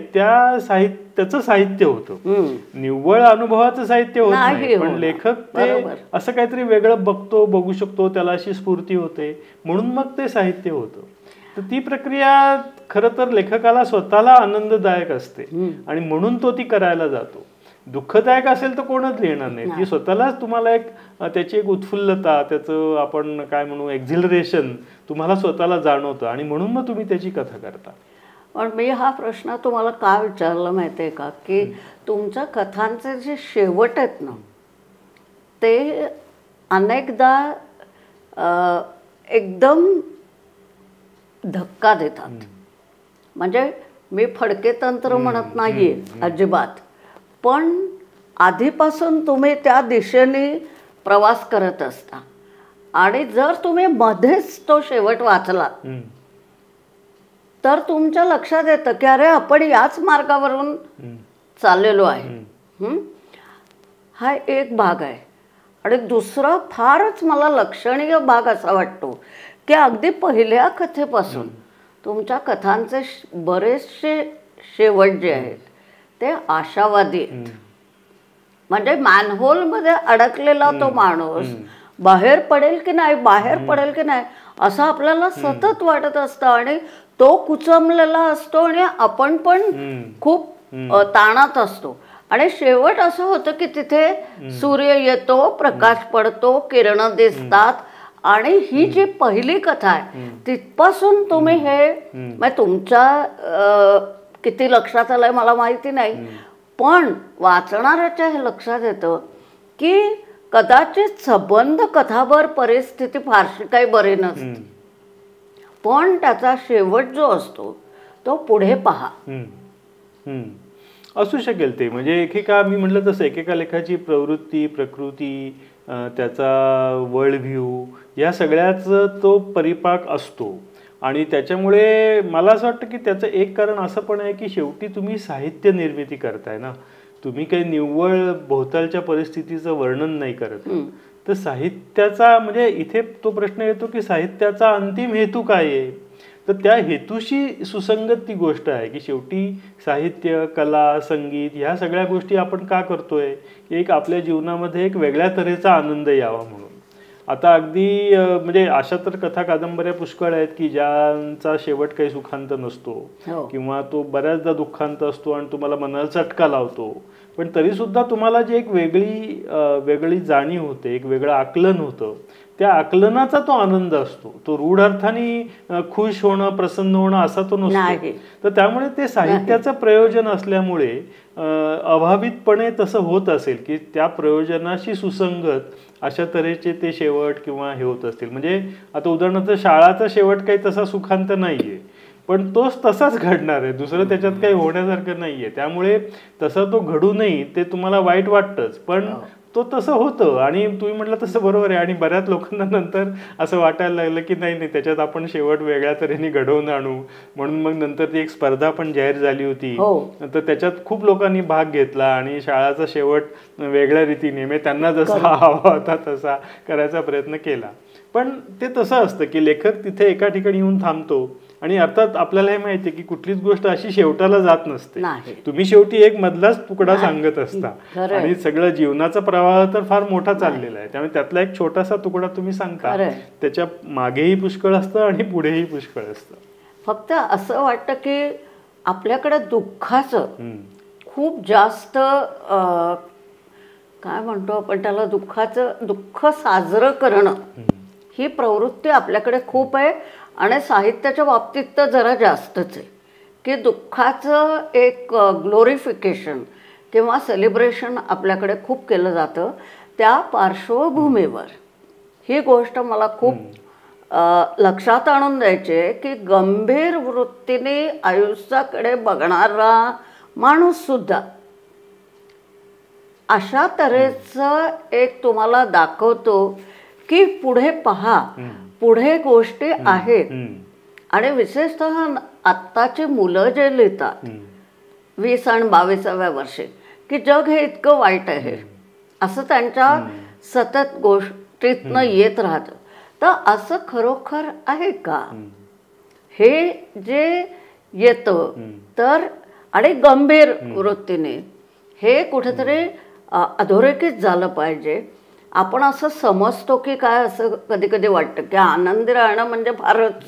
त्याचं साहित्य होतं, निव्वळ अनुभवाचं साहित्य होत नाही. पण लेखक ते असं काहीतरी वेगळं बघू शकतो, त्याला अशी स्फूर्ती होते म्हणून मग ते साहित्य होतं. तर ती प्रक्रिया खरं तर लेखकाला स्वतःला आनंददायक असते आणि म्हणून तो ती करायला जातो. दुःखदायक असेल तर कोणच लिहिणार नाही. ती स्वतःलाच तुम्हाला एक त्याची एक उत्फुल्लता त्याचं आपण काय म्हणू एक्झिलरेशन तुम्हाला स्वतःला जाणवतं आणि म्हणून मग तुम्ही त्याची कथा करता. पण मी हा प्रश्न तुम्हाला का विचारला माहिती आहे का, की तुमच्या कथांचे जे शेवट आहेत ना ते अनेकदा एकदम धक्का देतात. म्हणजे मी फडके तंत्र म्हणत नाहीये अजिबात, पण आधीपासून तुम्ही त्या दिशेने प्रवास करत असता आणि जर तुम्ही मध्येच तो शेवट वाचलात तर तुमच्या लक्षात येतं की अरे आपण याच मार्गावरून चाललेलो आहे. हा एक भाग आहे. आणि दुसरा फारच मला लक्षणीय भाग असा वाटतो की अगदी पहिल्या कथेपासून तुमच्या कथांचे बरेचसे शेवट जे आहेत ते आशावादी आहेत. म्हणजे मॅनहोलमध्ये अडकलेला तो माणूस बाहेर पडेल की नाही असं आपल्याला सतत वाटत असतं आणि तो कुचमलेला असतो आणि आपण पण खूप ताणात असतो. आणि शेवट असं होतं की तिथे सूर्य येतो, प्रकाश पडतो, किरणं दिसतात आणि ही जी पहिली कथा आहे तिथपासून तुम्ही हे म्हणजे तुमच्या किती लक्षात आलंय मला माहिती नाही, पण वाचणाऱ्याच्या हे लक्षात येतं की कदाचित संबंध कथाभर परिस्थिती फारशी काही बरी नसते, पण त्याचा शेवट जो असतो तो पुढे पहा. असू शकेल ते. म्हणजे एकेका मी म्हटलं तसं एकेका लेखाची प्रवृत्ती, प्रकृती, त्याचा वर्ल्ड व्ह्यू या सगळ्याच तो परिपाक असतो. आणि त्याच्यामुळे मला असं वाटतं की त्याचं एक कारण असं पण आहे की शेवटी तुम्ही साहित्य निर्मिती करताय ना, तुम्ही काही निव्वळ भोवतालच्या परिस्थितीचं वर्णन नाही करत. तर साहित्याचा म्हणजे इथे तो प्रश्न येतो की साहित्याचा अंतिम हेतू काय आहे. तर त्या हेतूशी सुसंगत ती गोष्ट आहे की शेवटी साहित्य, कला, संगीत ह्या सगळ्या गोष्टी आपण का करतोय, एक आपल्या जीवनामध्ये एक वेगळ्या तऱ्हेचा आनंद यावा म्हणून. आता अगदी म्हणजे अशा तर कथा कादंबऱ्या पुष्कळ आहेत की ज्यांचा शेवट काही सुखांत नसतो किंवा तो बऱ्याचदा दुःखांत असतो आणि तुम्हाला मनाला चटका लावतो, पण तरीसुद्धा तुम्हाला जी एक वेगळी जाणीव होते, एक वेगळं आकलन होतं, त्या आकलनाचा तो आनंद असतो. तो रूढ अर्थाने खुश होणं, प्रसन्न होणं असा तो नसतो. तर त्यामुळे ते साहित्याचं प्रयोजन असल्यामुळे अभावितपणे तसं होत असेल की त्या प्रयोजनाशी सुसंगत अशा तऱ्हेचे ते शेवट किंवा हे होत असतील. म्हणजे आता उदाहरणार्थ शाळाचा शेवट काही तसा सुखांत नाहीये, पण तोच तसाच घडणार आहे, दुसरं त्याच्यात काही होण्यासारखं नाहीये. त्यामुळे तसा तो घडू नये ते तुम्हाला वाईट वाटतंच, पण तो तसं होतं. आणि तुम्ही म्हटलं तसं बरोबर आहे. आणि बऱ्याच लोकांना नंतर असं वाटायला लागलं की नाही त्याच्यात आपण शेवट वेगळ्या तऱ्हेने घडवून आणू, म्हणून मग नंतर ती एक स्पर्धा पण जाहीर झाली होती. तर त्याच्यात खूप लोकांनी भाग घेतला आणि शाळाचा शेवट वेगळ्या रीतीने म्हणजे त्यांना जसा हवा होता तसा करायचा प्रयत्न केला. पण ते तसं असतं की लेखक तिथे एका ठिकाणी येऊन थांबतो आणि अर्थात आपल्याला हे माहिती आहे की कुठलीच गोष्ट अशी शेवटाला जात नसते. तुम्ही शेवटी एक मधलाच तुकडा सांगत असता आणि सगळं जीवनाचा प्रवाह तर फार मोठा चाललेला आहे, त्यामुळे त्यातला एक छोटासा तुकडा तुम्ही सांगता, त्याच्या मागेही पुष्कळ असतं आणि पुढेही पुष्कळ असतं. फक्त असं वाटतं की आपल्याकडे दुःखाचं खूप जास्त काय म्हणतो आपण त्याला, दुःख साजरं करणं ही प्रवृत्ती आपल्याकडे खूप आहे. आणि साहित्याच्या बाबतीत तर जरा जास्तच आहे की दुःखाचं एक ग्लोरिफिकेशन किंवा सेलिब्रेशन आपल्याकडे खूप केलं जातं. त्या पार्श्वभूमीवर ही गोष्ट मला खूप लक्षात आणून द्यायची आहे की गंभीर वृत्तीने आयुष्याकडे बघणारा माणूससुद्धा अशा तऱ्हेचं एक तुम्हाला दाखवतो की पुढे पहा, पुढे गोष्टी आहेत. आणि विशेषतः आत्ताची मुलं जे लिहितात 20 आणि 22व्या वर्षी की जग हे इतकं वाईट आहे असं त्यांच्या सतत गोष्टीतनं येत राहतं. तर असं खरोखर आहे का हे जे येतं तर, आणि गंभीर वृत्तीने हे कुठेतरी अधोरेखित झालं पाहिजे. आपण असं समजतो की काय, असं कधी कधी वाटतं की आनंदी राहणं म्हणजे फारच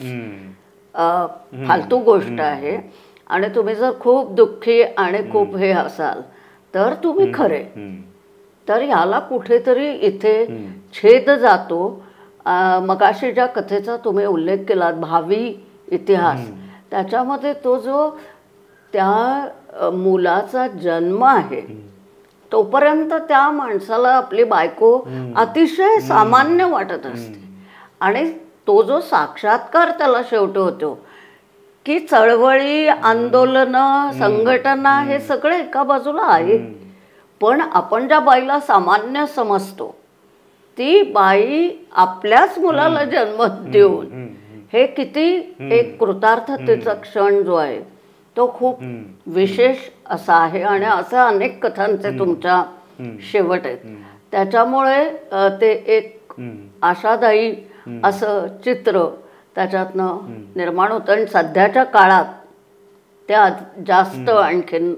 फालतू गोष्ट आहे आणि तुम्ही जर खूप दुःखी आणि खूप हे असाल तर तुम्ही खरे. तर ह्याला कुठेतरी इथे छेद जातो. मगाशी ज्या कथेचा तुम्ही उल्लेख केलात भावी इतिहास, त्याच्यामध्ये तो जो त्या मुलाचा जन्म आहे तोपर्यंत त्या माणसाला आपली बायको अतिशय सामान्य वाटत असते आणि तो जो साक्षात्कार त्याला शेवटी होतो की चळवळी, आंदोलनं, संघटना हे सगळे एका बाजूला आहे, पण आपण ज्या बाईला सामान्य समजतो ती बाई आपल्याच मुलाला जन्म देऊन हे किती एक कृतार्थतेचा क्षण जो आहे तो खूप विशेष असा आहे. आणि असा अनेक कथांचे तुमच्या शेवट आहेत, त्याच्यामुळे ते एक आशादायी असं चित्र त्याच्यातनं निर्माण होतं आणि सध्याच्या काळात त्या जास्त आणखीन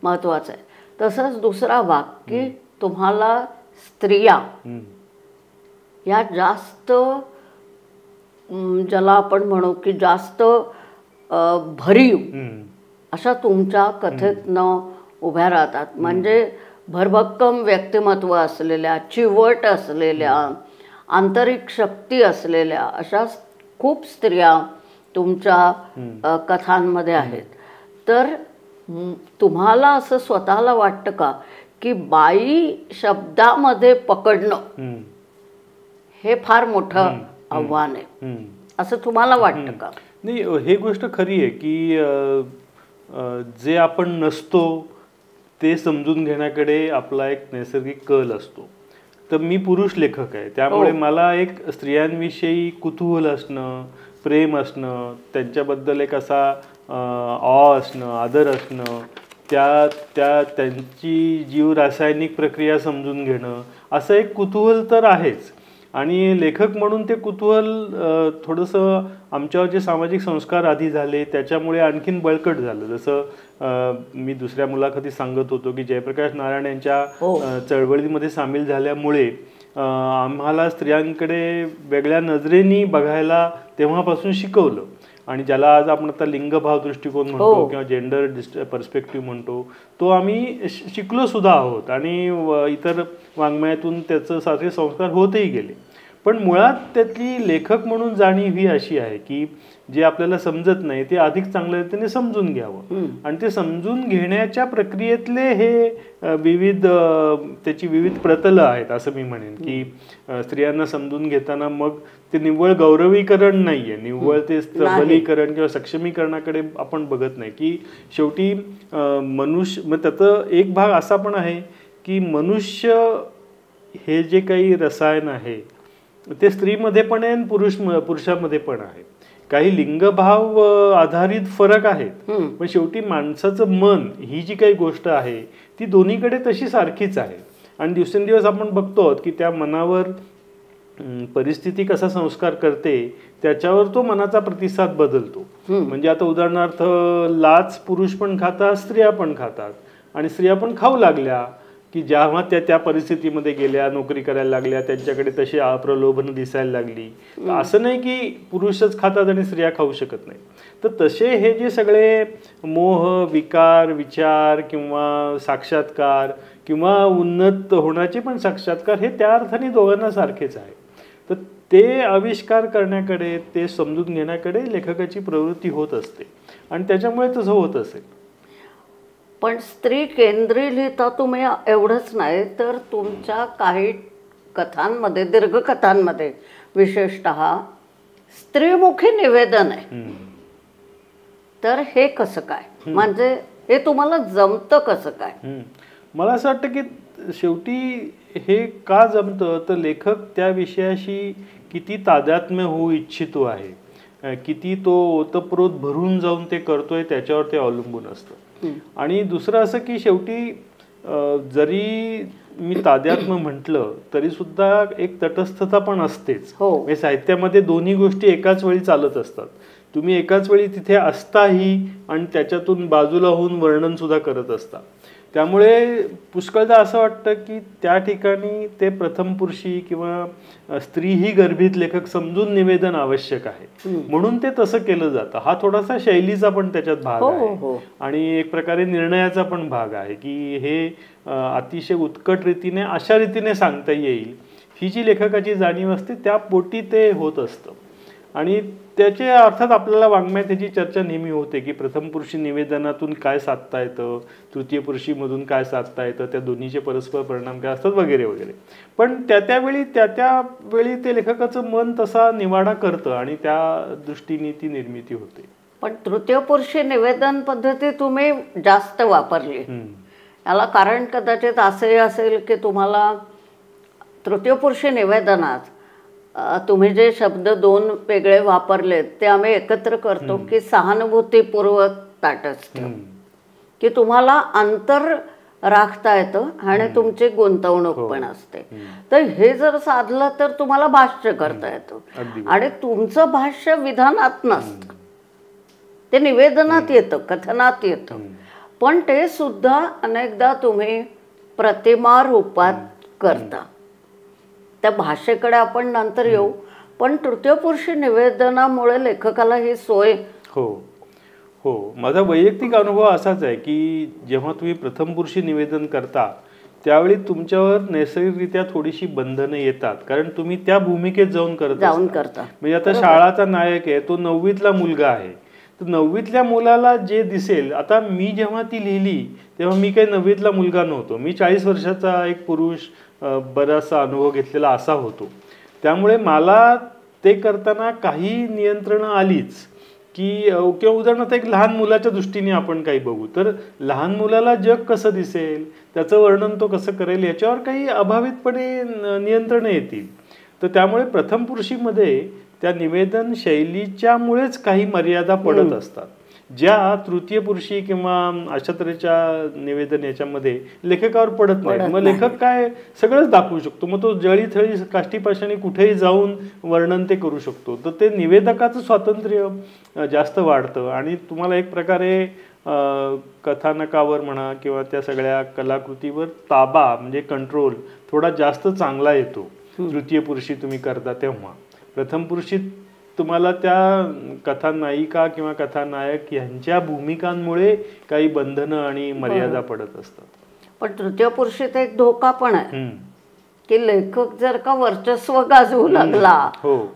महत्वाचं आहे. तसंच दुसरा भाग की तुम्हाला स्त्रिया या जास्त ज्याला आपण म्हणू की जास्त भरीव अशा तुमच्या कथेतनं उभ्या राहतात. म्हणजे भरभक्कम व्यक्तिमत्व असलेल्या, चिवट असलेल्या, आंतरिक शक्ती असलेल्या अशा खूप स्त्रिया तुमच्या कथांमध्ये आहेत. तर तुम्हाला असं स्वतःला वाटतं का की बाई शब्दामध्ये पकडणं हे फार मोठं आव्हान आहे, असं तुम्हाला वाटतं का? नाही, हे गोष्ट खरी आहे की जे आपण नसतो ते समजून घेण्याकडे आपला एक नैसर्गिक कल असतो. तर मी पुरुष लेखक आहे, त्यामुळे मला एक स्त्रियांविषयी कुतूहल असणं, प्रेम असणं, त्यांच्याबद्दल एक असा असणं, आदर असणं, त्यांची जीव रासायनिक प्रक्रिया समजून घेणं असं एक कुतूहल तर आहेच. आणि लेखक म्हणून ते कुतूहल थोडंसं आमच्यावर जे सामाजिक संस्कार आधी झाले त्याच्यामुळे आणखीन बळकट झालं. जसं मी दुसऱ्या मुलाखतीत सांगत होतो की जयप्रकाश नारायण यांच्या चळवळीमध्ये सामील झाल्यामुळे आम्हाला स्त्रियांकडे वेगळ्या नजरेने बघायला तेव्हापासून शिकवलं. आणि ज्याला आज आपण आता लिंगभाव दृष्टिकोन म्हणतो किंवा जेंडर पर्स्पेक्टिव्ह म्हणतो, तो आम्ही शिकलो सुद्धा आहोत आणि इतर वाङ्मयातून त्याचं सारखे संस्कार होतही गेले. पण मुळात त्यातली लेखक म्हणून जाणीव ही अशी आहे की जे आपल्याला समजत नाही ते अधिक चांगल्या रीतीने समजून घ्यावं. आणि ते समजून घेण्याच्या प्रक्रियेतले हे त्याची विविध प्रतलं आहेत असं मी म्हणेन. की स्त्रियांना समजून घेताना मग ते निव्वळ गौरवीकरण नाहीये, निव्वळ ते सबलीकरण किंवा सक्षमीकरणाकडे आपण बघत नाही. की शेवटी मनुष्य, मग त्याचा एक भाग असा पण आहे की मनुष्य हे जे काही रसायन आहे ते स्त्रीमध्ये पण आहे आणि पुरुषामध्ये पण आहे. काही लिंगभाव आधारित फरक आहेत, पण शेवटी माणसाचं मन ही जी काही गोष्ट आहे ती दोन्हीकडे तशी सारखीच आहे. आणि दिवसेंदिवस आपण बघतो की त्या मनावर परिस्थिती कसा संस्कार करते त्याच्यावर तो मनाचा प्रतिसाद बदलतो. म्हणजे आता उदाहरणार्थ लाच पुरुष पण खातात, स्त्रिया पण खातात, आणि स्त्रिया पण खाऊ लागल्या की जेव्हा त्या परिस्थितीमध्ये गेल्या, नोकरी करायला लागल्या, त्यांच्याकडे तशी प्रलोभनं दिसायला लागली. असं नाही की पुरुषच खातात आणि स्त्रिया खाऊ शकत नाही. तर तसे हे जे सगळे मोह, विकार, विचार किंवा साक्षात्कार किंवा उन्नत होण्याचे पण साक्षात्कार हे त्या अर्थाने दोघांना सारखेच आहे. तर ते आविष्कार करण्याकडे, ते समजून घेण्याकडे लेखकाची प्रवृत्ती होत असते आणि त्याच्यामुळे तसं होत असेल. पण स्त्री केंद्री लिहिता तुम्ही एवढंच नाही तर तुमच्या काही कथांमध्ये, दीर्घकथांमध्ये विशेषतः स्त्रीमुखी निवेदन आहे. तर हे कसं काय, म्हणजे हे तुम्हाला जमतं कसं काय? मला असं वाटतं की शेवटी हे का जमतं तर लेखक त्या विषयाशी किती तादात्म्य होऊ इच्छितो आहे, किती तो ओतप्रोत भरून जाऊन ते करतोय त्याच्यावर ते अवलंबून असतं. आणि दुसरं असं की शेवटी जरी मी तादात्म्य म्हटलं तरी सुद्धा एक तटस्थता पण असतेच. म्हणजे साहित्यामध्ये दोन्ही गोष्टी एकाच वेळी चालत असतात. तुम्ही एकाच वेळी तिथे असताही आणि त्याच्यातून बाजूला होऊन वर्णन सुद्धा करत असता. त्यामुळे पुष्कळदा असं वाटतं की त्या ठिकाणी ते प्रथम पुरुषी किंवा स्त्री ही गर्भित लेखक समजून निवेदन आवश्यक आहे, म्हणून ते तसं केलं जातं. हा थोडासा शैलीचा पण त्याच्यात भाग आहे आणि एक प्रकारे निर्णयाचा पण भाग आहे की हे अतिशय उत्कट रीतीने अशा रीतीने सांगता येईल ही जी लेखकाची जाणीव असते त्या पोटी ते होत असतं. आणि त्याचे अर्थात आपल्याला वाङ्मयात त्याची चर्चा नेहमी होते की प्रथम पुरुषी निवेदनातून काय साधता येतं, तृतीय पुरुषीमधून काय साधता येतं, त्या दोन्हीचे परस्पर परिणाम काय असतात वगैरे वगैरे. पण त्यावेळी ते लेखकाचं मन तसा निवाडा करतं आणि त्या दृष्टीने ती निर्मिती होते. पण तृतीय पुरुषी निवेदन पद्धती तुम्ही जास्त वापरली. याला कारण कदाचित असंही असेल की तुम्हाला तृतीय पुरुषी निवेदनात तुम्ही जे शब्द 2 वेगळे वापरलेत ते आम्ही एकत्र करतो की सहानुभूतीपूर्वक ताटस्थ्य, की तुम्हाला अंतर राखता येतं आणि तुमची गुंतवणूक पण असते. तर हे जर साधलं तर तुम्हाला भाष्य करता येतं आणि तुमचं भाष्य विधानात नसतं, ते निवेदनात येतं, कथनात येतं. पण ते सुद्धा अनेकदा तुम्ही प्रतिमा रूपात करता. त्या भाषेकडे आपण नंतर येऊ, पण तृतीय पुरुषी निवेदनामुळे लेखकाला ही सोय. हो हो, माझा वैयक्तिक अनुभव असाच आहे की जेव्हा तुम्ही प्रथम पुरुषी निवेदन करता त्यावेळी तुमच्यावर नैसर्गिकरित्या थोडीशी बंधनं येतात, कारण तुम्ही त्या भूमिकेत जाऊन करता. म्हणजे आता शाळाचा नायक आहे, तो 9वीतला मुलगा आहे, तर 9वीतल्या मुलाला जे दिसेल, आता मी जेव्हा ती लिहिली तेव्हा मी काही 9वीतला मुलगा नव्हतो, मी 40 वर्षाचा एक पुरुष बराचसा अनुभव घेतलेला असा होतो. त्यामुळे मला ते करताना काही नियंत्रणं आलीच की किंवा उदाहरणार्थ एक लहान मुलाच्या दृष्टीने आपण काही बघू तर लहान मुलाला जग कसं दिसेल, त्याचं वर्णन तो कसं करेल, याच्यावर काही अभावितपणे नियंत्रणं येतील. तर त्यामुळे प्रथम पुरुषीमध्ये त्या निवेदन शैलीच्यामुळेच काही मर्यादा पडत असतात, ज्या तृतीय पुरुषी किंवा अशा तऱ्हेच्या निवेदन याच्यामध्ये लेखकावर पडत नाही. मग लेखक काय सगळंच दाखवू शकतो, मग तो जळी थळी काष्टीपाशाने कुठेही जाऊन वर्णन ते करू शकतो. तर ते निवेदकाचं स्वातंत्र्य जास्त वाढतं आणि तुम्हाला एक प्रकारे कथानकावर म्हणा किंवा त्या सगळ्या कलाकृतीवर ताबा म्हणजे कंट्रोल थोडा जास्त चांगला येतो तृतीय पुरुषी तुम्ही करता तेव्हा. प्रथम पुरुषीत तुम्हाला त्या कथानायिका किंवा कथानायक यांच्या भूमिकांमुळे काही बंधनं आणि मर्यादा पडत असतात. पण तृतीय पुरुषीत एक धोका पण आहे की लेखक जर का वर्चस्व गाजवू लागला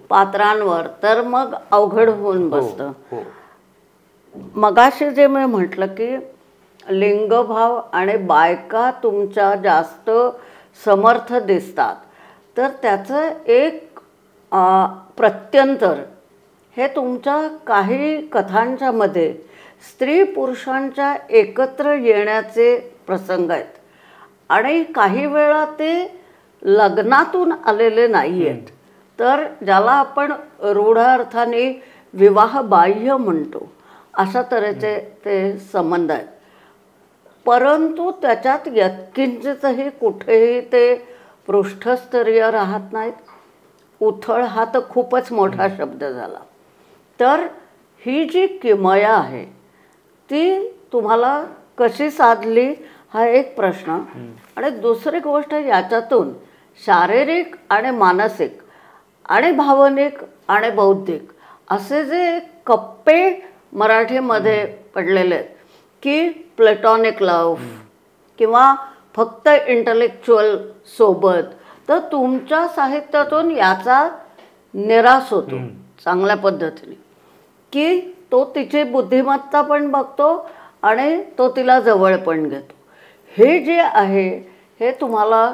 पात्रांवर तर मग अवघड होऊन बसतं. मगाशी जे मी म्हटलं की लिंगभाव आणि बायका तुमच्या जास्त समर्थ दिसतात, तर त्याचं एक प्रत्यंतर हे तुमच्या काही कथांच्या मध्ये स्त्री पुरुषांच्या एकत्र येण्याचे प्रसंग आहेत आणि काही वेळा ते लग्नातून आलेले नाही आहेत, तर ज्याला आपण रूढ अर्थाने विवाह बाह्य म्हणतो अशा तऱ्हेचे ते संबंध आहेत. परंतु त्याच्यात यत्किंचितही कुठेही ते पृष्ठस्तरीय राहत नाहीत. उथळ हा तर खूपच मोठा शब्द झाला. तर ही जी किमया आहे ती तुम्हाला कशी साधली हा एक प्रश्न. आणि दुसरी गोष्ट याच्यातून शारीरिक आणि मानसिक आणि भावनिक आणि बौद्धिक असे जे कप्पे मराठीमध्ये पडलेले आहेत की प्लेटॉनिक लव्ह किंवा फक्त इंटलेक्च्युअल सोबत, तर तुमच्या साहित्यातून याचा निराश होतो चांगल्या पद्धतीने की तो तिची बुद्धिमत्ता पण बघतो आणि तो तिला जवळ पण घेतो. हे जे आहे हे तुम्हाला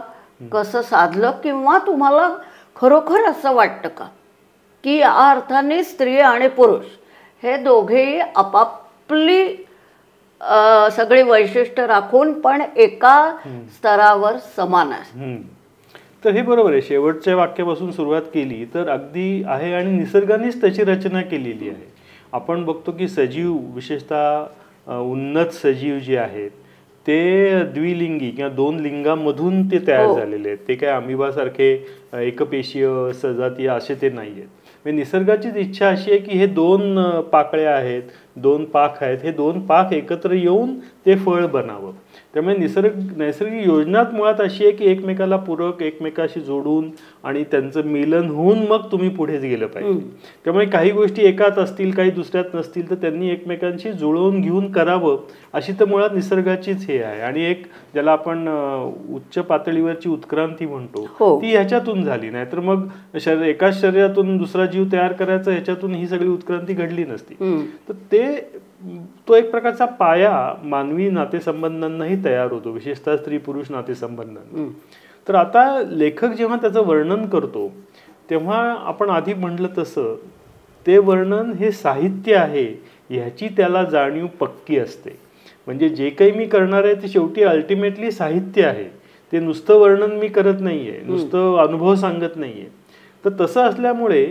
कसं साधलं, किंवा तुम्हाला खरोखर असं वाटतं का की या अर्थाने स्त्री आणि पुरुष हे दोघेही आपापली सगळी वैशिष्ट्य राखून पण एका स्तरावर समान आहे? तर हे बरोबर आहे. शेवटच्या वाक्यापासून सुरुवात केली तर अगदी आहे आणि निसर्गानेच त्याची रचना केलेली आहे. आपण बघतो की सजीव, विशेषतः उन्नत सजीव जे आहेत ते द्विलिंगी किंवा 2 लिंगामधून ते तयार झालेले आहेत. ते काय अमिबासारखे एकपेशीय सजातीय असे ते नाही आहेत. म्हणजे निसर्गाचीच इच्छा अशी आहे की हे 2 पाकळ्या आहेत, 2 पाक आहेत, हे 2 पाक एकत्र येऊन ते फळ बनावं. त्यामुळे नैसर्गिक योजनाच मुळात अशी आहे की एकमेकाला पूरक, एकमेकाशी जोडून आणि त्यांचं मिलन होऊन मग तुम्ही पुढेच गेलं पाहिजे. त्यामुळे काही गोष्टी एकात असतील, काही दुसऱ्यात नसतील, तर त्यांनी एकमेकांशी जुळवून घेऊन करावं अशी तर मुळात निसर्गाचीच हे आहे. आणि एक ज्याला आपण उच्च पातळीवरची उत्क्रांती म्हणतो ती ह्याच्यातून झाली. नाहीतर मग एकाच शरीरातून दुसरा जीव तयार करायचा ह्याच्यातून ही सगळी उत्क्रांती घडली नसती. तर तो एक प्रकारचा पाया मानवी नातेसंबंधांनाही तयार होतो, विशेषतः स्त्री पुरुष नातेसंबंधांना. तर आता लेखक जेव्हा त्याचं वर्णन करतो तेव्हा आपण आधी म्हटलं तसं ते वर्णन हे साहित्य आहे ह्याची त्याला जाणीव पक्की असते. म्हणजे जे काही मी करणार आहे ते शेवटी अल्टिमेटली साहित्य आहे, ते नुसतं वर्णन मी करत नाहीये, नुसतं अनुभव सांगत नाहीये. तर तसं असल्यामुळे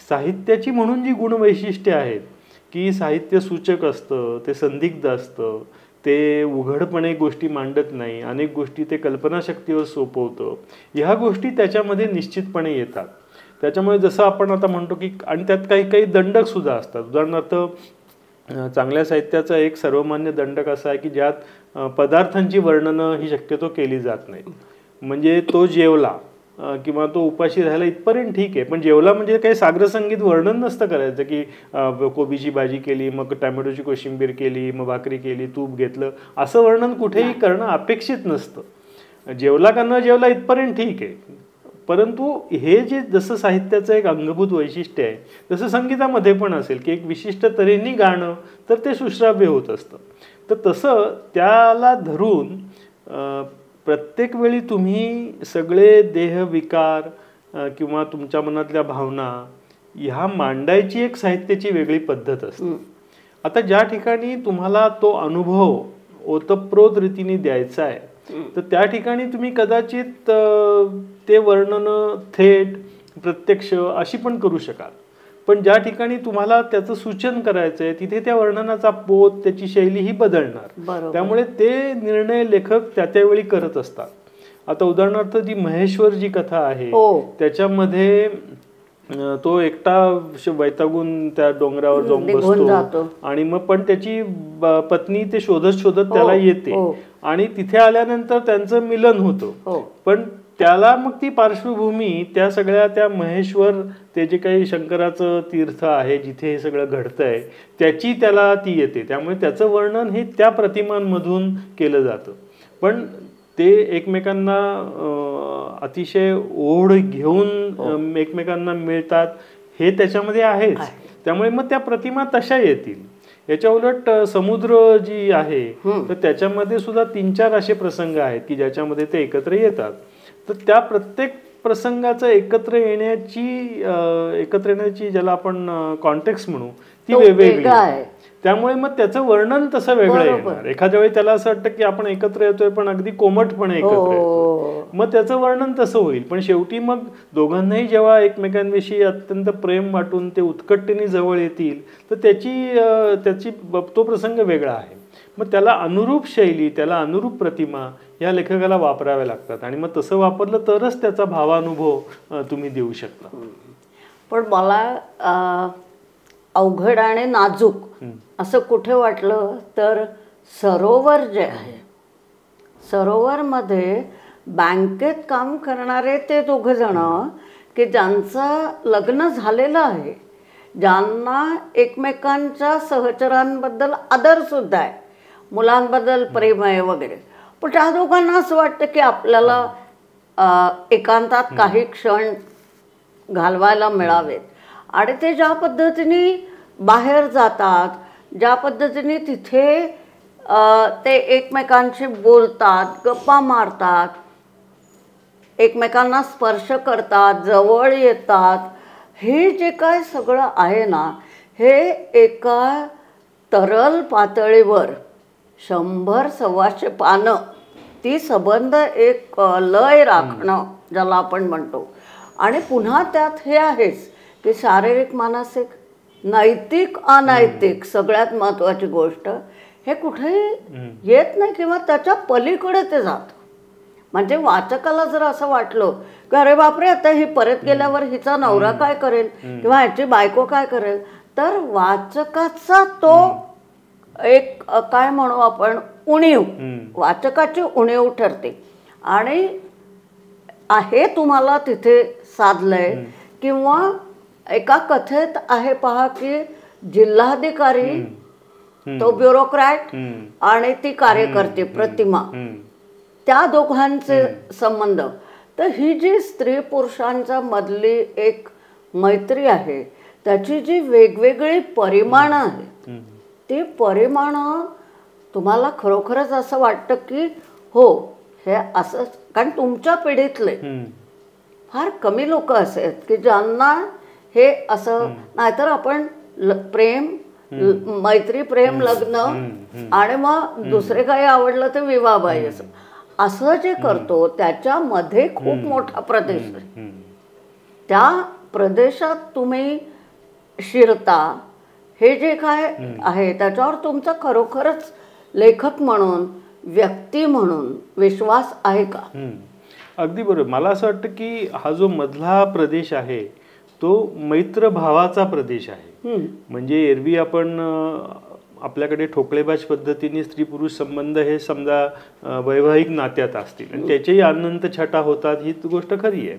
साहित्याची म्हणून जी गुणवैशिष्ट्ये आहेत की साहित्य सूचक असतं, ते संदिग्ध असतं, ते उघडपणे गोष्टी मांडत नाही, अनेक गोष्टी ते कल्पनाशक्तीवर सोपवतं, ह्या गोष्टी त्याच्यामध्ये निश्चितपणे येतात. त्याच्यामुळे जसं आपण आता म्हणतो की आणि त्यात काही काही दंडक सुद्धा असतात. उदाहरणार्थ चांगल्या साहित्याचा एक सर्वमान्य दंडक असा आहे की ज्यात पदार्थांची वर्णनं ही शक्यतो केली जात नाहीत. म्हणजे तो जेवला किंवा तो उपाशी राहायला इथपर्यंत ठीक आहे, पण जेवला म्हणजे काही साग्रसंगीत वर्णन नसतं करायचं की कोबीची भाजी केली, मग टॅमॅटोची कोशिंबीर केली, मग भाकरी केली, तूप घेतलं, असं वर्णन कुठेही करणं अपेक्षित नसतं. जेवला का न जेवला इथपर्यंत ठीक आहे, परंतु हे जे जसं साहित्याचं एक अंगभूत वैशिष्ट्य आहे तसं संगीतामध्ये पण असेल की एक विशिष्ट तऱ्हेने गाणं तर ते सुश्राव्य होत असतं. तर तसं त्याला धरून प्रत्येक वेळी तुम्ही सगळे देहविकार किंवा तुमच्या मनातल्या भावना ह्या मांडायची एक साहित्याची वेगळी पद्धत असते. आता ज्या ठिकाणी तुम्हाला तो अनुभव ओतप्रोत रीतीने द्यायचा आहे तर त्या ठिकाणी तुम्ही कदाचित ते वर्णन थेट प्रत्यक्ष अशी पण करू शकाल. पण ज्या ठिकाणी तुम्हाला त्याचं सूचन करायचं आहे तिथे त्या वर्णनाचा पोत, त्याची शैली ही बदलणार. त्यामुळे ते निर्णय लेखक त्यावेळी करत असतात. आता उदाहरणार्थ जी महेश्वर जी कथा आहे त्याच्यामध्ये तो एकटा वैतागून त्या डोंगरावर जाऊन बसतो आणि मग पण त्याची पत्नी ते शोधत शोधत त्याला येते आणि तिथे आल्यानंतर त्यांचं मिलन होतं. पण त्याला मग ती पार्श्वभूमी त्या सगळ्या त्या महेश्वर ते जे काही शंकराचं तीर्थ आहे जिथे हे सगळं घडतंय त्याची त्याला ती येते. त्यामुळे त्याचं वर्णन हे त्या प्रतिमांमधून केलं जातं. पण ते एकमेकांना अतिशय ओढ घेऊन एकमेकांना मिळतात हे त्याच्यामध्ये आहेच. त्यामुळे मग त्या प्रतिमा तशा येतील. याच्या उलट समुद्र जी आहे तर त्याच्यामध्ये सुद्धा 3-4 असे प्रसंग आहेत की ज्याच्यामध्ये ते एकत्र येतात. तर त्या प्रत्येक प्रसंगाचं एकत्र येण्याची ज्याला आपण कॉन्टेक्स्ट म्हणू ती वेगवेगळी आहे. त्यामुळे मग त्याचं वर्णन तसं वेगळं येणार. एखाद्या वेळी त्याला असं वाटतं की आपण एकत्र येतोय पण अगदी कोमटपणे एकत्र येतोय, मग त्याचं वर्णन तसं होईल. पण शेवटी मग दोघांनाही जेव्हा एकमेकांविषयी अत्यंत प्रेम वाटून ते उत्कटतेने जवळ येतील तर त्याची तो प्रसंग वेगळा आहे. मग त्याला अनुरूप शैली, त्याला अनुरूप प्रतिमा या लेखकाला वापराव्या लागतात आणि मग तसं वापरलं तरच त्याचा भावानुभव तुम्ही देऊ शकता. पण मला अवघड आणि नाजूक असं कुठे वाटलं तर सरोवर जे आहे, सरोवरमध्ये बँकेत काम करणारे ते 2 जण की ज्यांचं लग्न झालेलं आहे, ज्यांना एकमेकांच्या सहचरांबद्दल आदर सुद्धा आहे, मुलांबद्दल प्रेम आहे वगैरे, पण त्या दोघांना असं वाटतं की आपल्याला एकांतात काही क्षण घालवायला मिळावेत. आणि ते ज्या पद्धतीने बाहेर जातात, ज्या पद्धतीने तिथे ते एकमेकांशी बोलतात, गप्पा मारतात, एकमेकांना स्पर्श करतात, जवळ येतात, हे जे काय सगळं आहे ना हे एका तरल पातळीवर 100-125 पानं ती संबंध एक लय राखणं ज्याला आपण म्हणतो. आणि पुन्हा त्यात हे आहेच की शारीरिक, मानसिक, नैतिक, अनैतिक सगळ्यात महत्त्वाची गोष्ट हे कुठेही येत नाही किंवा त्याच्या पलीकडे ते जातं. म्हणजे वाचकाला जर असं वाटलं की अरे बापरे आता ही परत गेल्यावर हिचा नवरा काय करेल किंवा ह्याची बायको काय करेल, तर वाचकाचा तो एक काय म्हणू आपण उणीव, वाचकाची उणीव ठरते. आणि आहे तुम्हाला तिथे साधलंय. किंवा एका कथेत आहे पहा की जिल्हाधिकारी, तो ब्युरोक्रॅट आणि ती कार्यकर्ते प्रतिमा, त्या दोघांचे संबंध. तर ही जी स्त्री पुरुषांच्या मधली एक मैत्री आहे, त्याची जी वेगवेगळी परिमाणं आहेत, ती परिमाणं तुम्हाला खरोखरच असं वाटतं की हो हे असं. कारण तुमच्या पिढीतले फार कमी लोक असे आहेत की ज्यांना हे असं, नाहीतर आपण प्रेम, मैत्री, प्रेम, लग्न आणि मग दुसरे काही आवडलं तर विवाहबाई, असं जे करतो त्याच्यामध्ये खूप मोठा प्रदेश आहे. त्या प्रदेशात तुम्ही शिरता, हे जे काय आहे त्याच्यावर तुमचा खरोखरच लेखक म्हणून, व्यक्ती म्हणून विश्वास आहे का? अगदी बरोबर. मला असं वाटतं की हा जो मधला प्रदेश आहे तो मैत्र भावाचा प्रदेश आहे. म्हणजे एरवी आपण आपल्याकडे ठोकळेबाज पद्धतीने स्त्री पुरुष संबंध हे समजा वैवाहिक नात्यात असतील आणि त्याचेही अनंत छटा होतात, ही गोष्ट खरी आहे.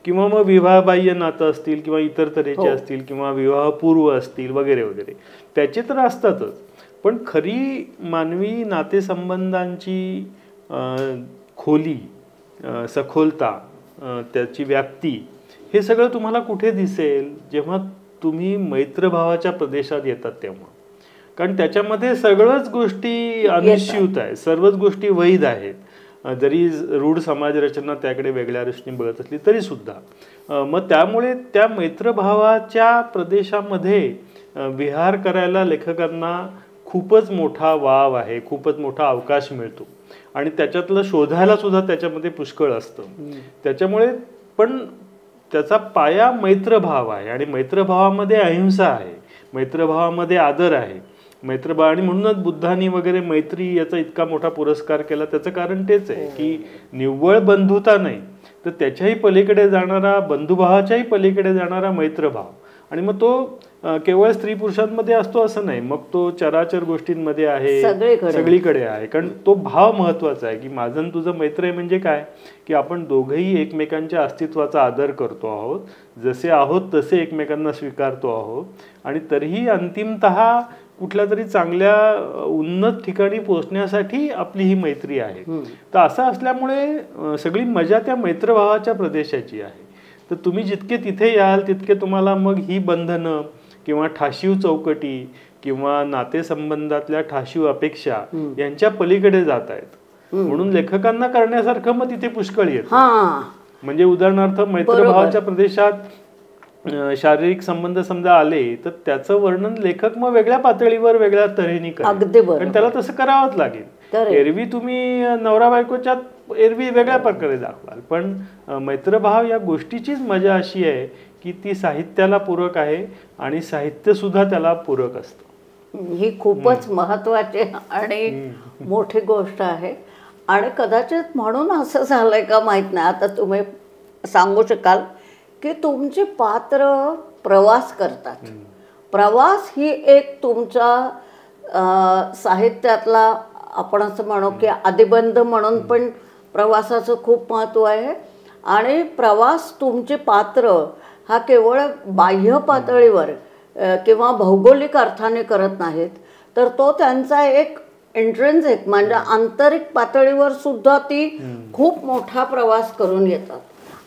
किंवा मग विवाहबाह्य नातं असतील किंवा इतर तऱ्हेचे असतील किंवा विवाहपूर्व असतील वगैरे वगैरे, त्याचे तर असतातच. पण खरी मानवी नातेसंबंधांची खोली, सखोलता, त्याची व्याप्ती, हे सगळं तुम्हाला कुठे दिसेल? जेव्हा तुम्ही मैत्रभावाच्या प्रदेशात येतात तेव्हा. कारण त्याच्यामध्ये सगळंच गोष्टी अनुस्यूत आहे, सर्वच गोष्टी वैध आहेत. जरी रूढ समाजरचना त्याकडे वेगळ्या दृष्टीने बघत असली तरी सुद्धा. मग त्यामुळे त्या मैत्रभावाच्या प्रदेशामध्ये विहार करायला लेखकांना खूपच मोठा वाव आहे, खूपच मोठा अवकाश मिळतो आणि त्याच्यातलं शोधायला सुद्धा त्याच्यामध्ये पुष्कळ असतं. त्याच्यामुळे पण त्याचा पाया मैत्रभाव आहे आणि मैत्रभावामध्ये अहिंसा आहे, मैत्रभावामध्ये आदर आहे, मैत्रभाव. आणि म्हणूनच बुद्धांनी वगैरे मैत्री याचा इतका मोठा पुरस्कार केला. त्याचं कारण तेच आहे की निव्वळ बंधुता नाही तर त्याच्याही पलीकडे जाणारा, बंधुभावाच्याही पलीकडे जाणारा मैत्रभाव. आणि मग तो केवळ स्त्री पुरुषांमध्ये असतो असं नाही, मग तो चराचर गोष्टींमध्ये आहे, सगळीकडे आहे. कारण तो भाव महत्वाचा आहे की माझं तुझं मैत्र आहे म्हणजे काय, की आपण दोघंही एकमेकांच्या अस्तित्वाचा आदर करतो आहोत, जसे आहोत तसे एकमेकांना स्वीकारतो आहोत आणि तरीही अंतिमतः कुठल्या तरी चांगल्या उन्नत ठिकाणी पोहोचण्यासाठी आपली ही मैत्री आहे. तर असं असल्यामुळे सगळी मजा त्या मैत्रभावाच्या प्रदेशाची आहे. तर तुम्ही जितके तिथे याल तितके तुम्हाला मग ही बंधनं किंवा ठाशीव चौकटी किंवा नातेसंबंधातल्या ठाशीव अपेक्षा यांच्या पलीकडे जात आहेत. म्हणून लेखकांना करण्यासारखं मग तिथे पुष्कळ येतं. म्हणजे उदाहरणार्थ मैत्रभावाच्या प्रदेशात शारीरिक संबंध समजा आले तर त्याचं वर्णन लेखक मग वेगळ्या पातळीवर वेगळ्या तऱ्हेने करेल आणि त्याला तसं करावंच लागेल. एरवी तुम्ही नवरा बायकोच्यात एरवी वेगळ्या प्रकारे दाखवाल, पण मैत्रभाव या गोष्टीचीच मजा अशी आहे की ती साहित्याला पूरक आहे आणि साहित्य सुद्धा त्याला पूरक असतं. ही खूपच महत्वाची आणि मोठी गोष्ट आहे. आणि कदाचित म्हणून असं झालंय का माहित नाही, आता तुम्ही सांगू शकाल की तुमची पात्र प्रवास करतात. प्रवास ही एक तुमच्या साहित्यातला आपण असं म्हणू की आदिबंध म्हणून पण प्रवासाचं खूप महत्त्व आहे. आणि प्रवास तुमची पात्र हा केवळ बाह्य पातळीवर किंवा भौगोलिक अर्थाने करत नाहीत, तर तो त्यांचा एक इंट्रेन्सिक म्हणजे आंतरिक पातळीवर सुद्धा ती खूप मोठा प्रवास करून येतात.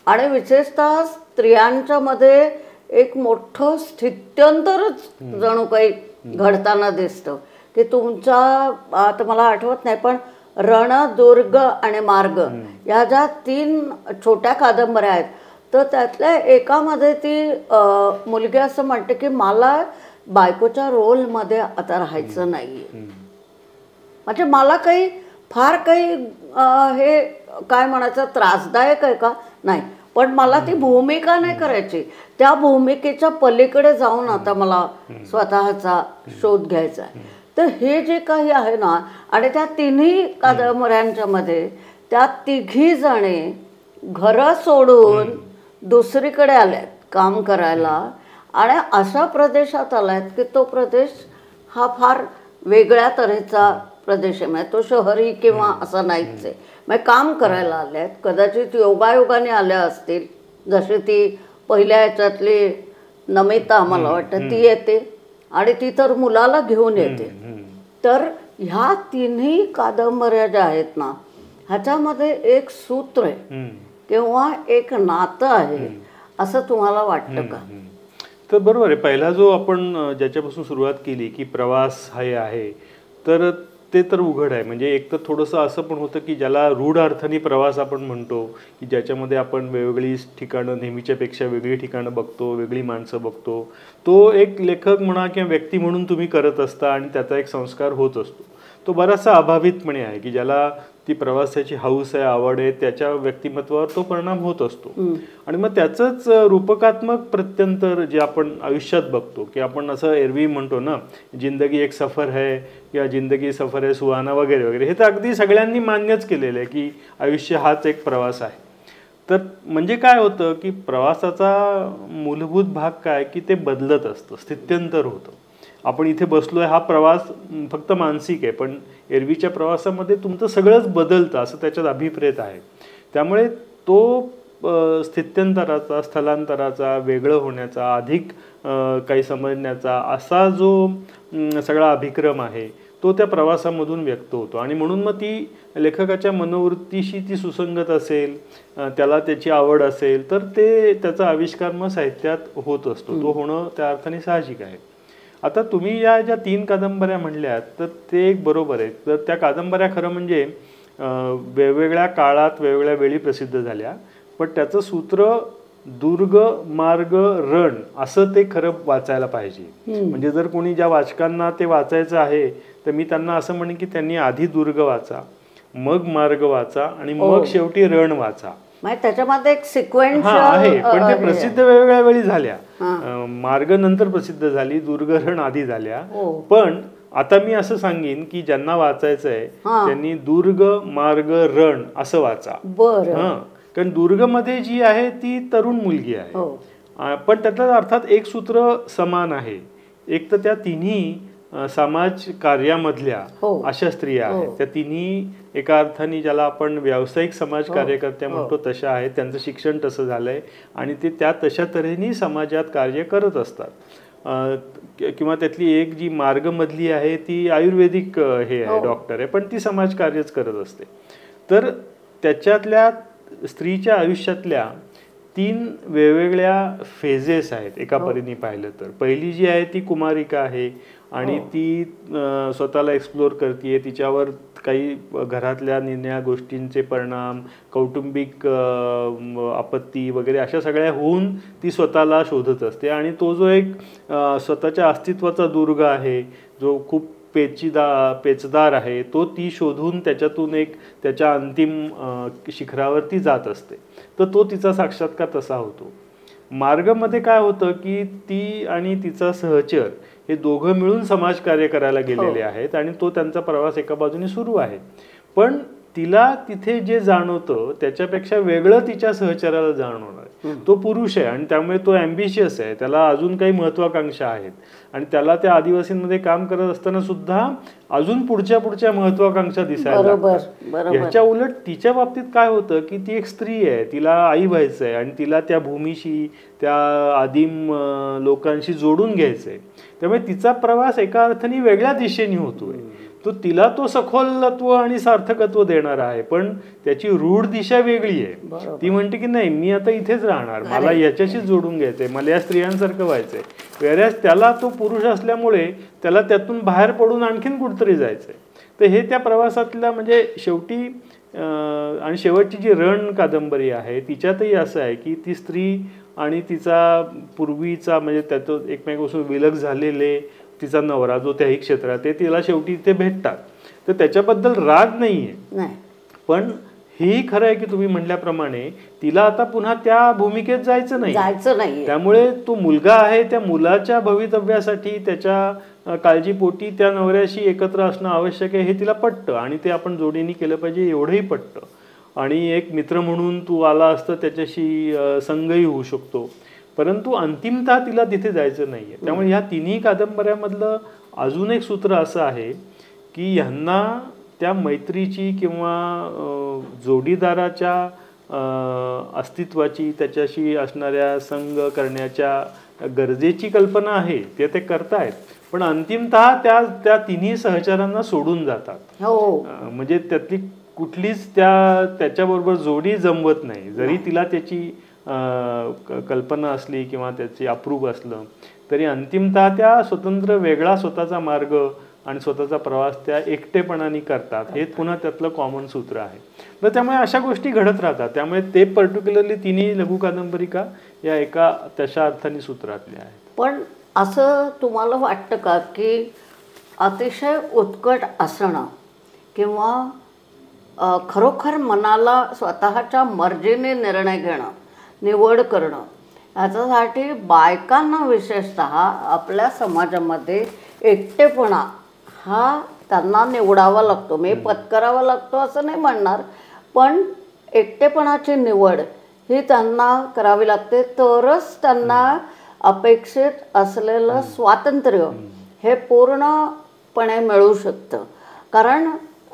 आणि विशेषतः स्त्रियांच्या मध्ये एक मोठं स्थित्यंतरच जणू काही घडताना दिसतं की तुमचा, आता मला आठवत नाही पण रण, दुर्ग आणि मार्ग या ज्या 3 छोट्या कादंबऱ्या आहेत, तर त्यातल्या एकामध्ये ती मुलगी असं म्हणते की मला बायकोच्या रोलमध्ये आता राहायचं नाहीये. म्हणजे मला काही फार काही हे काय म्हणायचं त्रासदायक आहे का नाही, पण मला ती भूमिका नाही करायची, त्या भूमिकेच्या पलीकडे जाऊन आता मला स्वतःचा शोध घ्यायचा आहे. तर हे जे काही आहे ना, आणि त्या 3ही कादंबऱ्यांच्या मध्ये त्या 3घी जणे घरं सोडून दुसरीकडे आल्यात काम करायला आणि अशा प्रदेशात आलायत की तो प्रदेश हा फार वेगळ्या तऱ्हेचा प्रदेश आहे, म्हणजे तो शहरी किंवा असा नाहीच आहे. म्हणजे काम करायला आल्या आहेत, कदाचित योगायोगाने आल्या असतील. जशी ती पहिल्या ह्याच्यातली नमिता मला वाटतं ती येते आणि ती तर मुलाला घेऊन येते. तर ह्या तिन्ही कादंबऱ्या ज्या आहेत ना, ह्याच्यामध्ये एक सूत्र आहे किंवा एक नातं आहे असं तुम्हाला वाटतं का? तर बरोबर आहे. पहिला जो आपण ज्याच्यापासून सुरुवात केली की प्रवास हे आहे, तर ते तर उघड आहे. म्हणजे एक तर थोडंसं असं पण होतं की ज्याला रूढ अर्थाने प्रवास आपण म्हणतो, की ज्याच्यामध्ये आपण वेगवेगळी ठिकाणं, नेहमीच्यापेक्षा वेगळी ठिकाणं बघतो, वेगळी माणसं बघतो. तो एक लेखक म्हणा किंवा व्यक्ती म्हणून तुम्ही करत असता आणि त्याचा एक संस्कार होत असतो. तो बराचसा अभावितपणे आहे की ज्याला ती प्रवासाची हौस आहे, आवड आहे, त्याच्या व्यक्तिमत्वावर तो परिणाम होत असतो. आणि मग त्याचंच रूपकात्मक प्रत्यंतर जे आपण आयुष्यात बघतो, की आपण असं एरवी म्हणतो ना, जिंदगी एक सफर है किंवा जिंदगी सफर है सुहाना वगैरे वगैरे, हे तर अगदी सगळ्यांनी मान्यच केलेलं आहे की आयुष्य हाच एक प्रवास आहे. तर म्हणजे काय होतं की प्रवासाचा मूलभूत भाग काय की ते बदलत असतं, स्थित्यंतर होतं. आपण इथे बसलोय, हा प्रवास फक्त मानसिक आहे, पण एरवीच्या प्रवासामध्ये तुमचं सगळंच बदलतं असं त्याच्यात अभिप्रेत आहे. त्यामुळे तो स्थित्यंतराचा, स्थलांतराचा, वेगळं होण्याचा, अधिक काही समजण्याचा असा जो सगळा अभिक्रम आहे तो त्या प्रवासामधून व्यक्त होतो. आणि म्हणून मग ती लेखकाच्या मनोवृत्तीशी ती सुसंगत असेल, त्याला त्याची आवड असेल, तर ते त्याचा आविष्कार मग साहित्यात होत असतो. तो होणं त्या अर्थाने साहजिक आहे. आता तुम्ही या ज्या 3 कादंबऱ्या म्हणल्यात तर ते एक बरोबर आहे. तर त्या कादंबऱ्या खरं म्हणजे वेगवेगळ्या काळात वेगवेगळ्या वेळी प्रसिद्ध झाल्या, पण त्याचं सूत्र दुर्ग मार्ग रण असं ते खरं वाचायला पाहिजे. म्हणजे जर कोणी ज्या वाचकांना ते वाचायचं आहे तर मी त्यांना असं म्हणेन की त्यांनी आधी दुर्ग वाचा, मग मार्ग वाचा आणि मग शेवटी रण वाचा. त्याच्यामध्ये एक सिक्वेन्स आहे, पण ते प्रसिद्ध वेगवेगळ्या वेळी झाल्या. मार्ग नंतर प्रसिद्ध झाली, दुर्ग रण आधी झाल्या. पण आता मी असं सांगेन की ज्यांना वाचायचंय त्यांनी दुर्ग मार्ग रण असं वाचा. कारण दुर्ग मध्ये जी आहे ती तरुण मुलगी आहे, पण त्यातल्या अर्थात एक सूत्र समान आहे. एक तर त्या तिन्ही समाज कार्यामधल्या अशा स्त्रिया आहेत. त्या तिन्ही एका अर्थाने ज्याला आपण व्यावसायिक समाज कार्यकर्त्या म्हणतो तशा आहेत. त्यांचं शिक्षण तसं झालंय आणि ते त्या तशा तऱ्हेने समाजात कार्य करत असतात. किंवा त्यातली एक जी मार्गमधली आहे ती आयुर्वेदिक हे आहे, डॉक्टर आहे, पण ती समाजकार्यच करत असते. तर त्याच्यातल्या स्त्रीच्या आयुष्यातल्या 3 वेगवेगळ्या फेजेस आहेत एका परीने पाहिलं तर. पहिली जी आहे ती कुमारिका आहे आणि ती स्वतःला एक्सप्लोर करते. तिच्यावर काही घरातल्या निर्णया गोष्टींचे परिणाम, कौटुंबिक आपत्ती वगैरे अशा सगळ्या होऊन ती स्वतःला शोधत असते. आणि तो जो एक स्वतःच्या अस्तित्वाचा दुर्ग आहे, जो खूप पेचदार आहे, तो ती शोधून त्याच्यातून एक त्याच्या अंतिम शिखरावरती जात असते. तर तो तिचा साक्षात्कार तसा होतो. मार्गमध्ये काय होतं की ती आणि तिचा सहचर हे दोघं मिळून समाजकार्य करायला गेलेले आहेत आणि तो त्यांचा प्रवास एका बाजूने सुरू आहे. पण तिला तिथे जे जाणवतं त्याच्यापेक्षा वेगळं तिच्या सहचराला जाणवणार. तो पुरुष आहे आणि त्यामुळे तो ॲम्बिशियस आहे, त्याला अजून काही महत्वाकांक्षा आहेत आणि त्याला त्या आदिवासींमध्ये काम करत असताना सुद्धा अजून पुढच्या महत्वाकांक्षा दिसायला लागतात. ह्याच्या उलट तिच्या बाबतीत काय होतं की ती एक स्त्री आहे, तिला आई व्हायचं आहे आणि तिला त्या भूमीशी, त्या आदिम लोकांशी जोडून घ्यायचंय. त्यामुळे तिचा प्रवास एका अर्थाने वेगळ्या दिशेने होतोय. तो तिला तो सखोलत्व आणि सार्थकत्व देणार आहे, पण त्याची रूढ दिशा वेगळी आहे. ती म्हणते की नाही, मी आता इथेच राहणार, मला याच्याशीच जोडून घ्यायचंय, मला या स्त्रियांसारखं व्हायचंय. वेळेस त्याला तो पुरुष असल्यामुळे त्याला त्यातून बाहेर पडून आणखीन कुठतरी जायचंय. तर हे त्या प्रवासातला म्हणजे शेवटी आणि शेवटची जी रण कादंबरी आहे तिच्यातही असं आहे की ती स्त्री आणि तिचा पूर्वीचा म्हणजे त्याचं एकमेकांपासून विलग झालेले तिचा नवरा जो त्याही क्षेत्रात आहे, तिला शेवटी ते भेटतात. तर त्याच्याबद्दल राग नाहीये, पण हेही खरं आहे की तुम्ही म्हटल्याप्रमाणे तिला आता पुन्हा त्या भूमिकेत जायचं नाही. त्यामुळे तो मुलगा आहे, त्या मुलाच्या भवितव्यासाठी त्याच्या काळजीपोटी त्या नवऱ्याशी एकत्र असणं आवश्यक आहे हे तिला पटतं आणि ते आपण जोडीने केलं पाहिजे एवढंही पटतं. आणि एक मित्र म्हणून तू आला असतं त्याच्याशी संगही होऊ शकतो, परंतु अंतिमतः तिला तिथे जायचं नाहीये. त्यामुळे ह्या तिन्ही कादंबऱ्यामधलं अजून एक सूत्र असं आहे की ह्यांना त्या मैत्रीची किंवा जोडीदाराच्या अस्तित्वाची, त्याच्याशी असणाऱ्या संग करण्याच्या गरजेची कल्पना आहे, ते करतायत, पण अंतिमतः त्या तिन्ही सहचरांना सोडून जातात. म्हणजे त्यातली कुठलीच त्याच्याबरोबर जोडी जमवत नाही. जरी तिला त्याची कल्पना असली किंवा त्याची अप्रूप असलं तरी अंतिमतः त्या स्वतंत्र वेगळा स्वतःचा मार्ग आणि स्वतःचा प्रवास त्या एकटेपणाने करतात. हे पुन्हा त्यातलं कॉमन सूत्र आहे. तर त्यामुळे अशा गोष्टी घडत राहतात. त्यामुळे ते पर्टिक्युलरली तिन्ही लघु कादंबरिका या एका तशा अर्थाने सूत्रातल्या आहेत. पण असं तुम्हाला वाटतं का की अतिशय उत्कट असणं किंवा खरोखर मनाला स्वतःच्या मर्जीने निर्णय घेणं, निवड करणं, याच्यासाठी बायकांना विशेषतः आपल्या समाजामध्ये एकटेपणा हा त्यांना निवडावा लागतो, पत्करावा लागतो असं नाही म्हणणार, पण एकटेपणाची निवड ही त्यांना करावी लागते, तरच त्यांना अपेक्षित असलेलं स्वातंत्र्य हे पूर्णपणे मिळू शकतं. कारण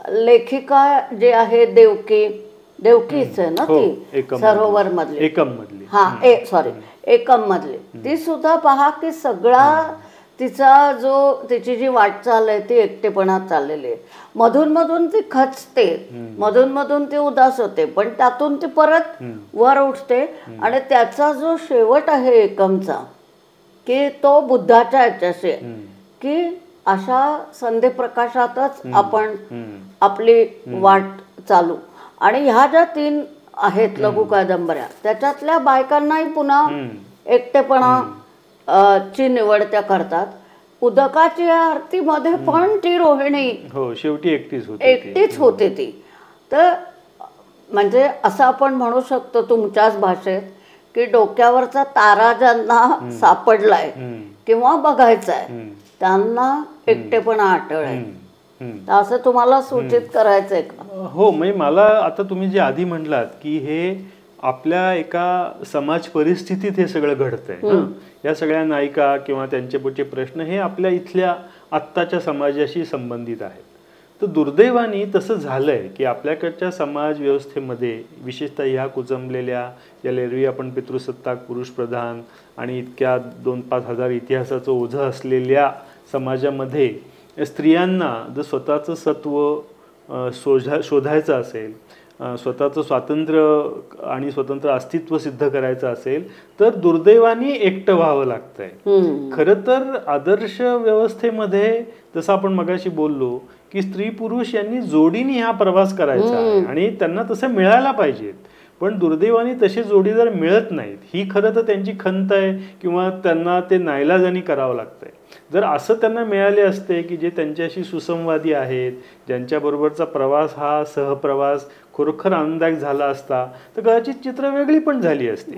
लेखिका जी आहे देवकीच आहे ना, ती सरोवर मधली, एकम मधली, ती सुद्धा पहा की सगळा तिची जी वाटचाल आहे ती एकटेपणात चाललेली आहे. मधून मधून ती खचते, मधून मधून ती उदास होते, पण त्यातून ती परत वर उठते. आणि त्याचा जो शेवट आहे एकमचा की तो बुद्धाच्या ह्याच्याशी की अशा संधी प्रकाशातच आपण आपली वाट चालू. आणि ह्या ज्या 3 आहेत लघु कादंबऱ्या, त्याच्यातल्या बायकांनाही पुन्हा एकटेपणा ची निवड त्या करतात. उदकाची आरतीमध्ये पण ती रोहिणी शेवटी एकटीच होते ती. तर म्हणजे असं आपण म्हणू शकतो तुमच्याच भाषेत की डोक्यावरचा तारा ज्यांना सापडलाय किंवा बघायचाय त्यांना एकटेपणा आठवलाय. असं तुम्हाला सूचित करायचंय का? हो, म्हणजे मला आता तुम्ही जे आधी म्हणलात की हे आपल्या एका समाज परिस्थितीत हे सगळं घडतंय, या सगळ्या नायिका किंवा त्यांचे पुढचे प्रश्न हे आपल्या इथल्या आत्ताच्या समाजाशी संबंधित आहेत. तर दुर्दैवाने तसं झालंय की आपल्याकडच्या समाज व्यवस्थेमध्ये विशेषतः ह्या कुचंबलेल्या, ज्याला एरवी आपण पितृसत्ताक, पुरुषप्रधान आणि इतक्या 2-5 हजार इतिहासाचं ओझं असलेल्या समाजामध्ये स्त्रियांना जर स्वतःचं सत्व शोधायचं असेल, स्वतःचं स्वातंत्र्य आणि स्वतंत्र अस्तित्व सिद्ध करायचं असेल तर दुर्दैवाने एकटं व्हावं लागतंय. खरं तर आदर्श व्यवस्थेमध्ये जसं आपण मगाशी बोललो की स्त्री पुरुष यांनी जोडीने हा प्रवास करायचा आहे आणि त्यांना तसं मिळायला पाहिजेत, पण दुर्दैवाने तसे जोडीदार मिळत नाहीत. ही खरं तर त्यांची खंत आहे किंवा त्यांना ते नाईलाजाने करावं लागतंय. जर असं त्यांना मिळाले असते की जे त्यांच्याशी सुसंवादी आहेत, ज्यांच्याबरोबरचा प्रवास हा सहप्रवास खरोखर आनंददायक झाला असता तर कदाचित चित्र वेगळी पण झाली असती.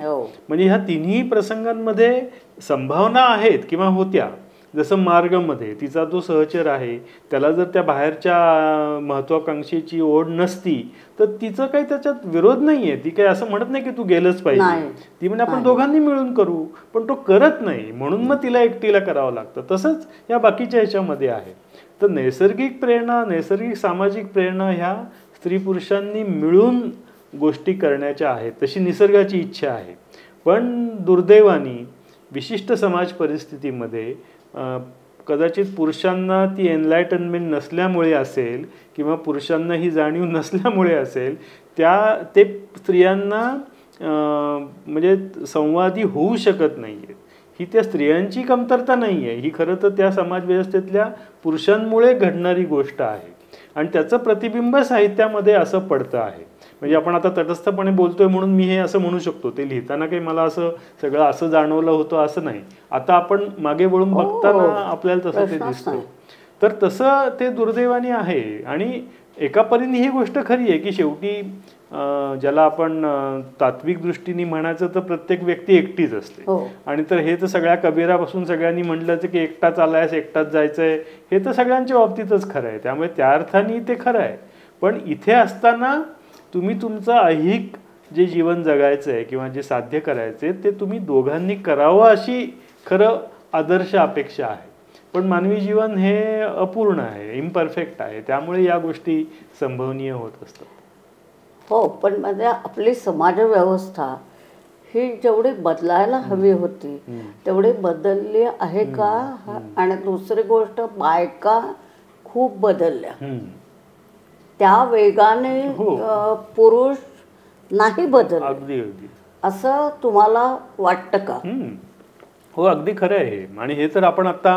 म्हणजे ह्या तिन्ही प्रसंगांमध्ये संभावना आहेत किंवा होत्या. जसं मार्गमध्ये तिचा जो सहचर आहे त्याला जर त्या बाहेरच्या महत्वाकांक्षेची ओढ नसती तर तिचं काही त्याच्यात विरोध नाहीये. ती काही असं म्हणत नाही की तू गेलंच पाहिजे, ती म्हणजे आपण दोघांनी मिळून करू, पण तो करत नाही म्हणून मग तिला एकटीला करावं लागतं. तसंच या बाकीच्या ह्याच्यामध्ये आहे. तर नैसर्गिक प्रेरणा, नैसर्गिक सामाजिक प्रेरणा ह्या स्त्री पुरुषांनी मिळून गोष्टी करण्याच्या आहेत, तशी निसर्गाची इच्छा आहे. पण दुर्दैवाने विशिष्ट समाज परिस्थितीमध्ये कदाचित पुरुषांना ती एनलायटनमेंट नसल्यामुळे असेल किंवा पुरुषांना ही जाणीव नसल्यामुळे असेल, ते स्त्रियांना म्हणजे संवादी होऊ शकत नाही आहेत. ही त्या स्त्रियांची कमतरता नाही आहे, ही खरं तर त्या समाजव्यवस्थेतल्या पुरुषांमुळे घडणारी गोष्ट आहे आणि त्याचं प्रतिबिंब साहित्यामध्ये असं पडतं आहे. म्हणजे आपण आता तटस्थपणे बोलतोय म्हणून मी हे असं म्हणू शकतो, ते लिहिताना काही मला असं सगळं असं जाणवलं होतं असं नाही. आता आपण मागे वळून बघताना आपल्याला तसं ते दिसतं. तर तसं ते दुर्दैवाने आहे. आणि एका परीने ही गोष्ट खरी आहे की शेवटी ज्याला आपण तात्विक दृष्टीने म्हणायचं तर प्रत्येक व्यक्ती एकटीच असते. आणि तर हे तर सगळ्या कबीरापासून सगळ्यांनी म्हटलं की एकटाच आलायस, एकटाच जायचंय, हे तर सगळ्यांच्या बाबतीतच खरं आहे. त्यामुळे त्या अर्थाने ते खरं आहे. पण इथे असताना तुम्ही तुमचं ऐहिक जे जीवन जगायचं आहे किंवा जे साध्य करायचे ते तुम्ही दोघांनी करावं अशी खरं आदर्श अपेक्षा आहे. पण मानवी जीवन हे अपूर्ण आहे, इम्परफेक्ट आहे, त्यामुळे या गोष्टी संभवनीय होत असतात. हो, पण म्हणजे आपली समाज व्यवस्था ही जेवढी बदलायला हवी होती तेवढी बदलली आहे का? आणि दुसरी गोष्ट, बायका खूप बदलल्या. त्या वेगाने पुरुष नाही बदलले. अगदी अगदी असं तुम्हाला वाटतं का? हो, अगदी खरं आहे. आणि हे तर आपण आता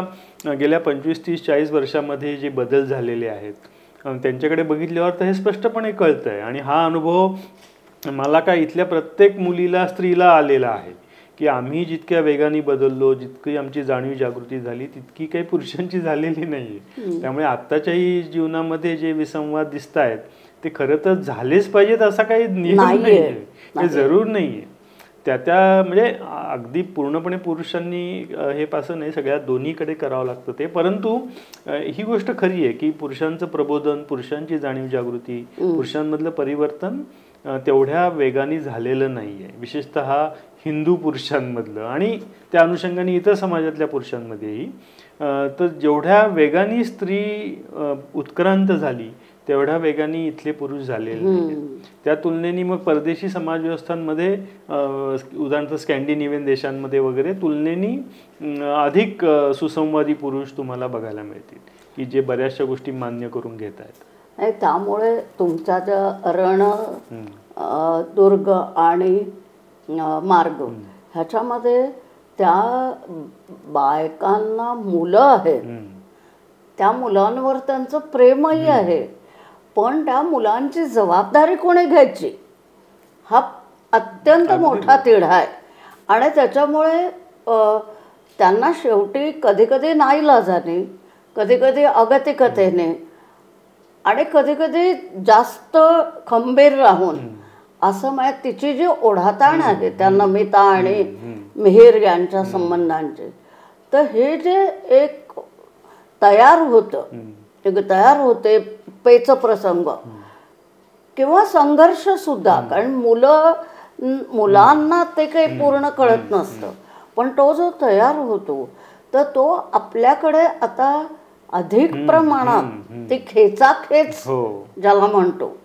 गेल्या 25, 30, 40 वर्षामध्ये जे बदल झालेले आहेत त्यांच्याकडे बघितल्यावर तर हे स्पष्टपणे कळतंय. आणि हा अनुभव मला काय इथल्या प्रत्येक मुलीला, स्त्रीला आलेला आहे की आम्ही जितक्या वेगाने बदललो, जितकी आमची जाणीव जागृती झाली, तितकी काही पुरुषांची झालेली नाही. त्यामुळे आत्ताच्याही जीवनामध्ये जे विसंवाद दिसत आहेत ते खरं तर झालेच पाहिजेत असा काही नियम नाही, हे जरूर नाही आहे. त्या म्हणजे अगदी पूर्णपणे पुरुषांनी हे पासं नाही, सगळ्या दोन्हीकडे करावं लागतं ते. परंतु ही गोष्ट खरी आहे की पुरुषांचं प्रबोधन, पुरुषांची जाणीव जागृती, पुरुषांमधलं परिवर्तन तेवढ्या वेगाने झालेलं नाही आहे, विशेषतः हिंदू पुरुषांमधलं आणि त्या अनुषंगाने इतर समाजातल्या पुरुषांमध्येही. तर जेवढ्या वेगाने स्त्री उत्क्रांत झाली तेवढ्या वेगाने इथले पुरुष झालेले नाही. त्या तुलनेने मग परदेशी समाज व्यवस्थांमध्ये, उदाहरणार्थ स्कॅन्डिनेव्हियन देशांमध्ये वगैरे, तुलनेने अधिक सुसंवादी पुरुष तुम्हाला बघायला मिळतील की जे बऱ्याचशा गोष्टी मान्य करून घेत आहेत. त्यामुळे तुमचा ज्या रण, दुर्ग आणि मार्ग ह्याच्यामध्ये त्या बायकांना मुलं आहेत, त्या मुलांवर त्यांचं प्रेमही आहे, पण त्या मुलांची जबाबदारी कोणी घ्यायची हा अत्यंत मोठा तिढा आहे. आणि त्याच्यामुळे त्यांना शेवटी कधीकधी नाईलाजाने, कधीकधी अगतिकतेने आणि कधीकधी जास्त खंबीर राहून असं म्हणजे तिची जी ओढाताण आहे त्या नमिता आणि मिहीर यांच्या संबंधांचे, तर हे जे एक तयार होते पेच प्रसंग किंवा संघर्ष सुद्धा, कारण मुलांना ते काही पूर्ण कळत नसतं, पण तो जो तयार होतो तर तो आपल्याकडे आता अधिक प्रमाणात ती खेचाखेच ज्याला म्हणतो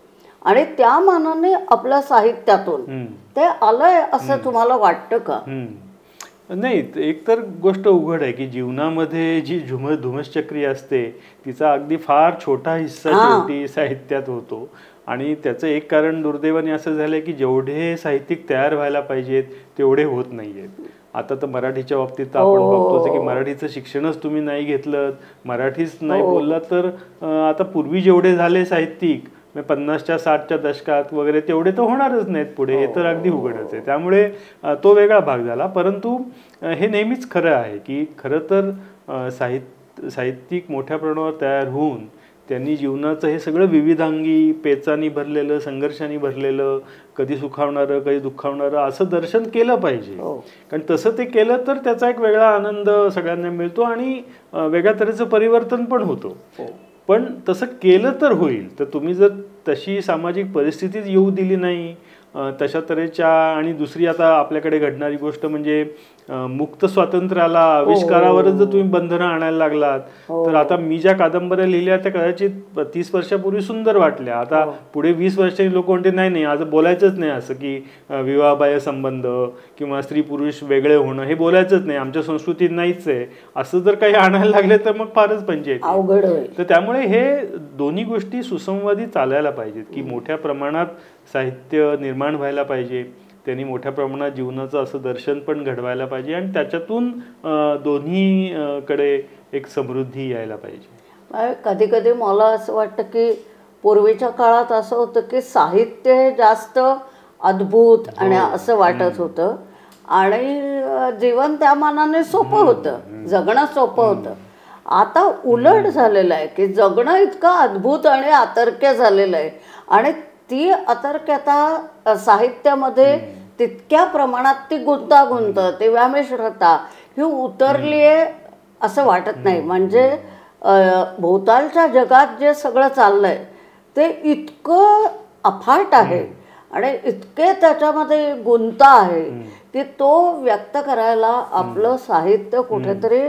आणि त्या मानाने आपल्या साहित्यातून ते आलंय असं तुम्हाला वाटतं का? नाही, एक तर गोष्ट उघड आहे की जीवनामध्ये जी धुमसचक्री असते तिचा अगदी फार छोटा हिस्सा शेवटी साहित्यात होतो. आणि त्याचं एक कारण दुर्दैवाने असं झालंय की जेवढे साहित्यिक तयार व्हायला पाहिजेत तेवढे होत नाहीयेत. आता तर मराठीच्या बाबतीत आपण बघतोच की मराठीचं शिक्षणच तुम्ही नाही घेतलं, मराठीच नाही बोललात तर आता पूर्वी जेवढे झाले साहित्यिक 50च्या 60च्या दशकात वगैरे तेवढे तर होणारच नाहीत पुढे, हे तर अगदी उघडच आहे. त्यामुळे तो वेगळा भाग झाला. परंतु हे नेहमीच खरं आहे की खरं तर साहित्यिक मोठ्या प्रमाणावर तयार होऊन त्यांनी जीवनाचं हे सगळं विविधांगी, पेचानी भरलेलं, संघर्षांनी भरलेलं, कधी सुखावणारं कधी दुःखावणारं असं दर्शन केलं पाहिजे. कारण तसं ते केलं तर त्याचा एक वेगळा आनंद सगळ्यांना मिळतो आणि वेगळ्या तऱ्हेचं परिवर्तन पण होतो. पण तसं केलं तर होईल. तर तुम्ही जर तशी सामाजिक परिस्थितीच येऊ दिली नाही तशा तऱ्हेच्या, आणि दुसरी आता आपल्याकडे घडणारी गोष्ट म्हणजे मुक्त स्वातंत्र्याला, आविष्कारावरच जर तुम्ही बंधनं आणायला लागलात तर आता मी ज्या कादंबऱ्या लिहिल्या त्या कदाचित 30 वर्षापूर्वी सुंदर वाटल्या, आता पुढे 20 वर्षांनी लोक म्हणते नाही आज बोलायचंच नाही असं की विवाहबाह्य संबंध किंवा स्त्री पुरुष वेगळे होणं हे बोलायचंच नाही, आमच्या संस्कृतीत नाहीच आहे, असं जर काही आणायला लागले तर मग फारच पंचायत अवघड होईल. तर त्यामुळे हे दोन्ही गोष्टी सुसंवादी चालायला पाहिजेत की मोठ्या प्रमाणात साहित्य निर्माण व्हायला पाहिजे, त्यांनी मोठ्या प्रमाणात जीवनाचं असं दर्शन पण घडवायला पाहिजे आणि त्याच्यातून दोन्ही कडे एक समृद्धी यायला पाहिजे. कधी कधी मला असं वाटतं की पूर्वीच्या काळात असं होतं की साहित्य हे जास्त अद्भुत आणि असं वाटत होतं आणि जीवन त्या मानाने सोपं होतं, जगणं सोपं होतं. आता उलट झालेलं आहे की जगणं इतकं अद्भुत आणि अतर्क्य झालेलं आहे आणि ती अतर्क्यता साहित्यामध्ये तितक्या प्रमाणात ती गुंतागुंत, ती व्यामिश्रता ही उतरली आहे असं वाटत नाही. म्हणजे भोवतालच्या जगात जे सगळं चाललंय ते इतकं अफाट आहे आणि इतके त्याच्यामध्ये गुंता आहे की तो व्यक्त करायला आपलं साहित्य कुठेतरी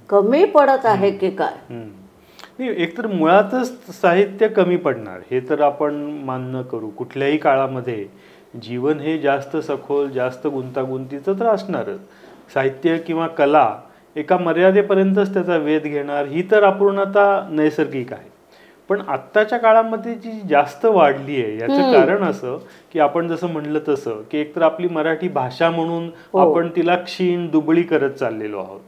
कमी पडत आहे की काय. नाही, एकतर मुळातच साहित्य कमी पडणार हे तर आपण मान्य करू. कुठल्याही काळामध्ये जीवन हे जास्त सखोल, जास्त गुंतागुंतीचं तर असणारच. साहित्य किंवा कला एका मर्यादेपर्यंतच त्याचा वेध घेणार ही तर अपूर्णता नैसर्गिक आहे. पण आत्ताच्या काळामध्ये जी जास्त वाढली आहे याचं कारण असं की आपण जसं म्हणलं तसं की एकतर आपली मराठी भाषा म्हणून आपण तिला क्षीण दुबळी करत चाललेलो आहोत.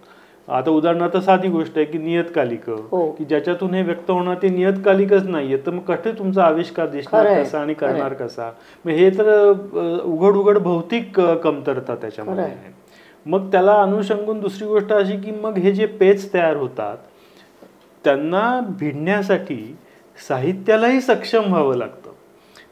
आता उदाहरणार्थ साधी गोष्ट आहे की नियतकालिक की ज्याच्यातून हे व्यक्त होणार ते नियतकालिकच नाहीये, तर मग कसे तुमचा आविष्कार दिसणार कसा आणि करणार कसा. मग हे तर उघड उघड भौतिक कमतरता त्याच्यामध्ये आहे. मग त्याला अनुषंगून दुसरी गोष्ट अशी की मग हे जे पेच तयार होतात त्यांना भिडण्यासाठी साहित्यालाही सक्षम व्हावं लागतं.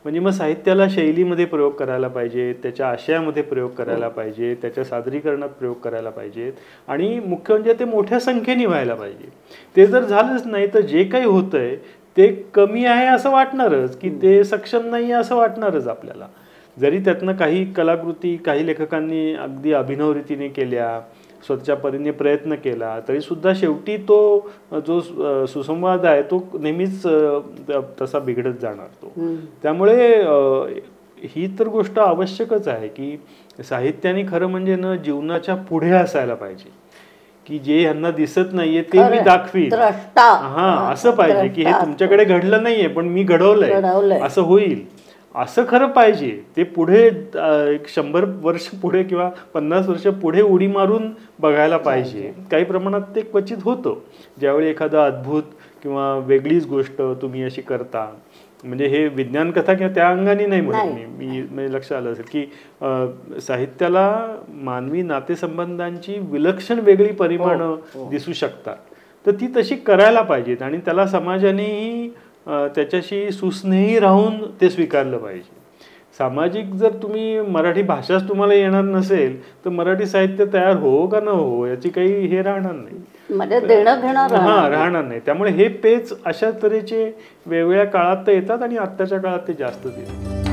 म्हणजे मग साहित्याला शैलीमध्ये प्रयोग करायला पाहिजे, त्याच्या आशयामध्ये प्रयोग करायला पाहिजे, त्याच्या सादरीकरणात प्रयोग करायला पाहिजेत आणि मुख्य म्हणजे ते मोठ्या संख्येने व्हायला पाहिजे. ते जर झालंच नाही तर जे काही होतंय ते कमी आहे असं वाटणारच, की ते सक्षम नाही आहे असं वाटणारच आपल्याला. जरी त्यातनं काही कलाकृती काही लेखकांनी अगदी अभिनव रीतीने केल्या, स्वतःच्या परीने प्रयत्न केला, तरी सुद्धा शेवटी तो जो सुसंवाद आहे तो नेहमीच तसा बिघडत जाणार तो. त्यामुळे ही तर गोष्ट आवश्यकच आहे की साहित्याने खरं म्हणजे ना जीवनाच्या पुढे असायला पाहिजे, की जे यांना दिसत नाहीये ते मी दाखवीन. हा, असं पाहिजे की हे तुमच्याकडे घडलं नाहीये पण मी घडवलंय असं होईल असं खरं पाहिजे. ते पुढे 100 वर्ष पुढे किंवा 50 वर्ष पुढे उडी मारून बघायला पाहिजे. काही प्रमाणात ते क्वचित होतं ज्यावेळी एखादा अद्भुत किंवा वेगळीच गोष्ट तुम्ही अशी करता. म्हणजे हे विज्ञान कथा किंवा त्या अंगाने नाही म्हणत मी लक्ष आलं असेल की साहित्याला मानवी नातेसंबंधांची विलक्षण वेगळी परिमाणं दिसू शकतात, तर ती तशी करायला पाहिजेत आणि त्याला समाजानेही त्याच्याशी सुस्नेही राहून ते स्वीकारलं पाहिजे. सामाजिक जर तुम्ही मराठी भाषाच तुम्हाला येणार नसेल तर मराठी साहित्य तयार हो का न हो याची काही हे राहणार नाही, म्हणजे देणं घेणं राहणार नाही. त्यामुळे हे पेच अशा तऱ्हेचे वेगवेगळ्या काळात तर येतात आणि आत्ताच्या काळात ते जास्तच येतात.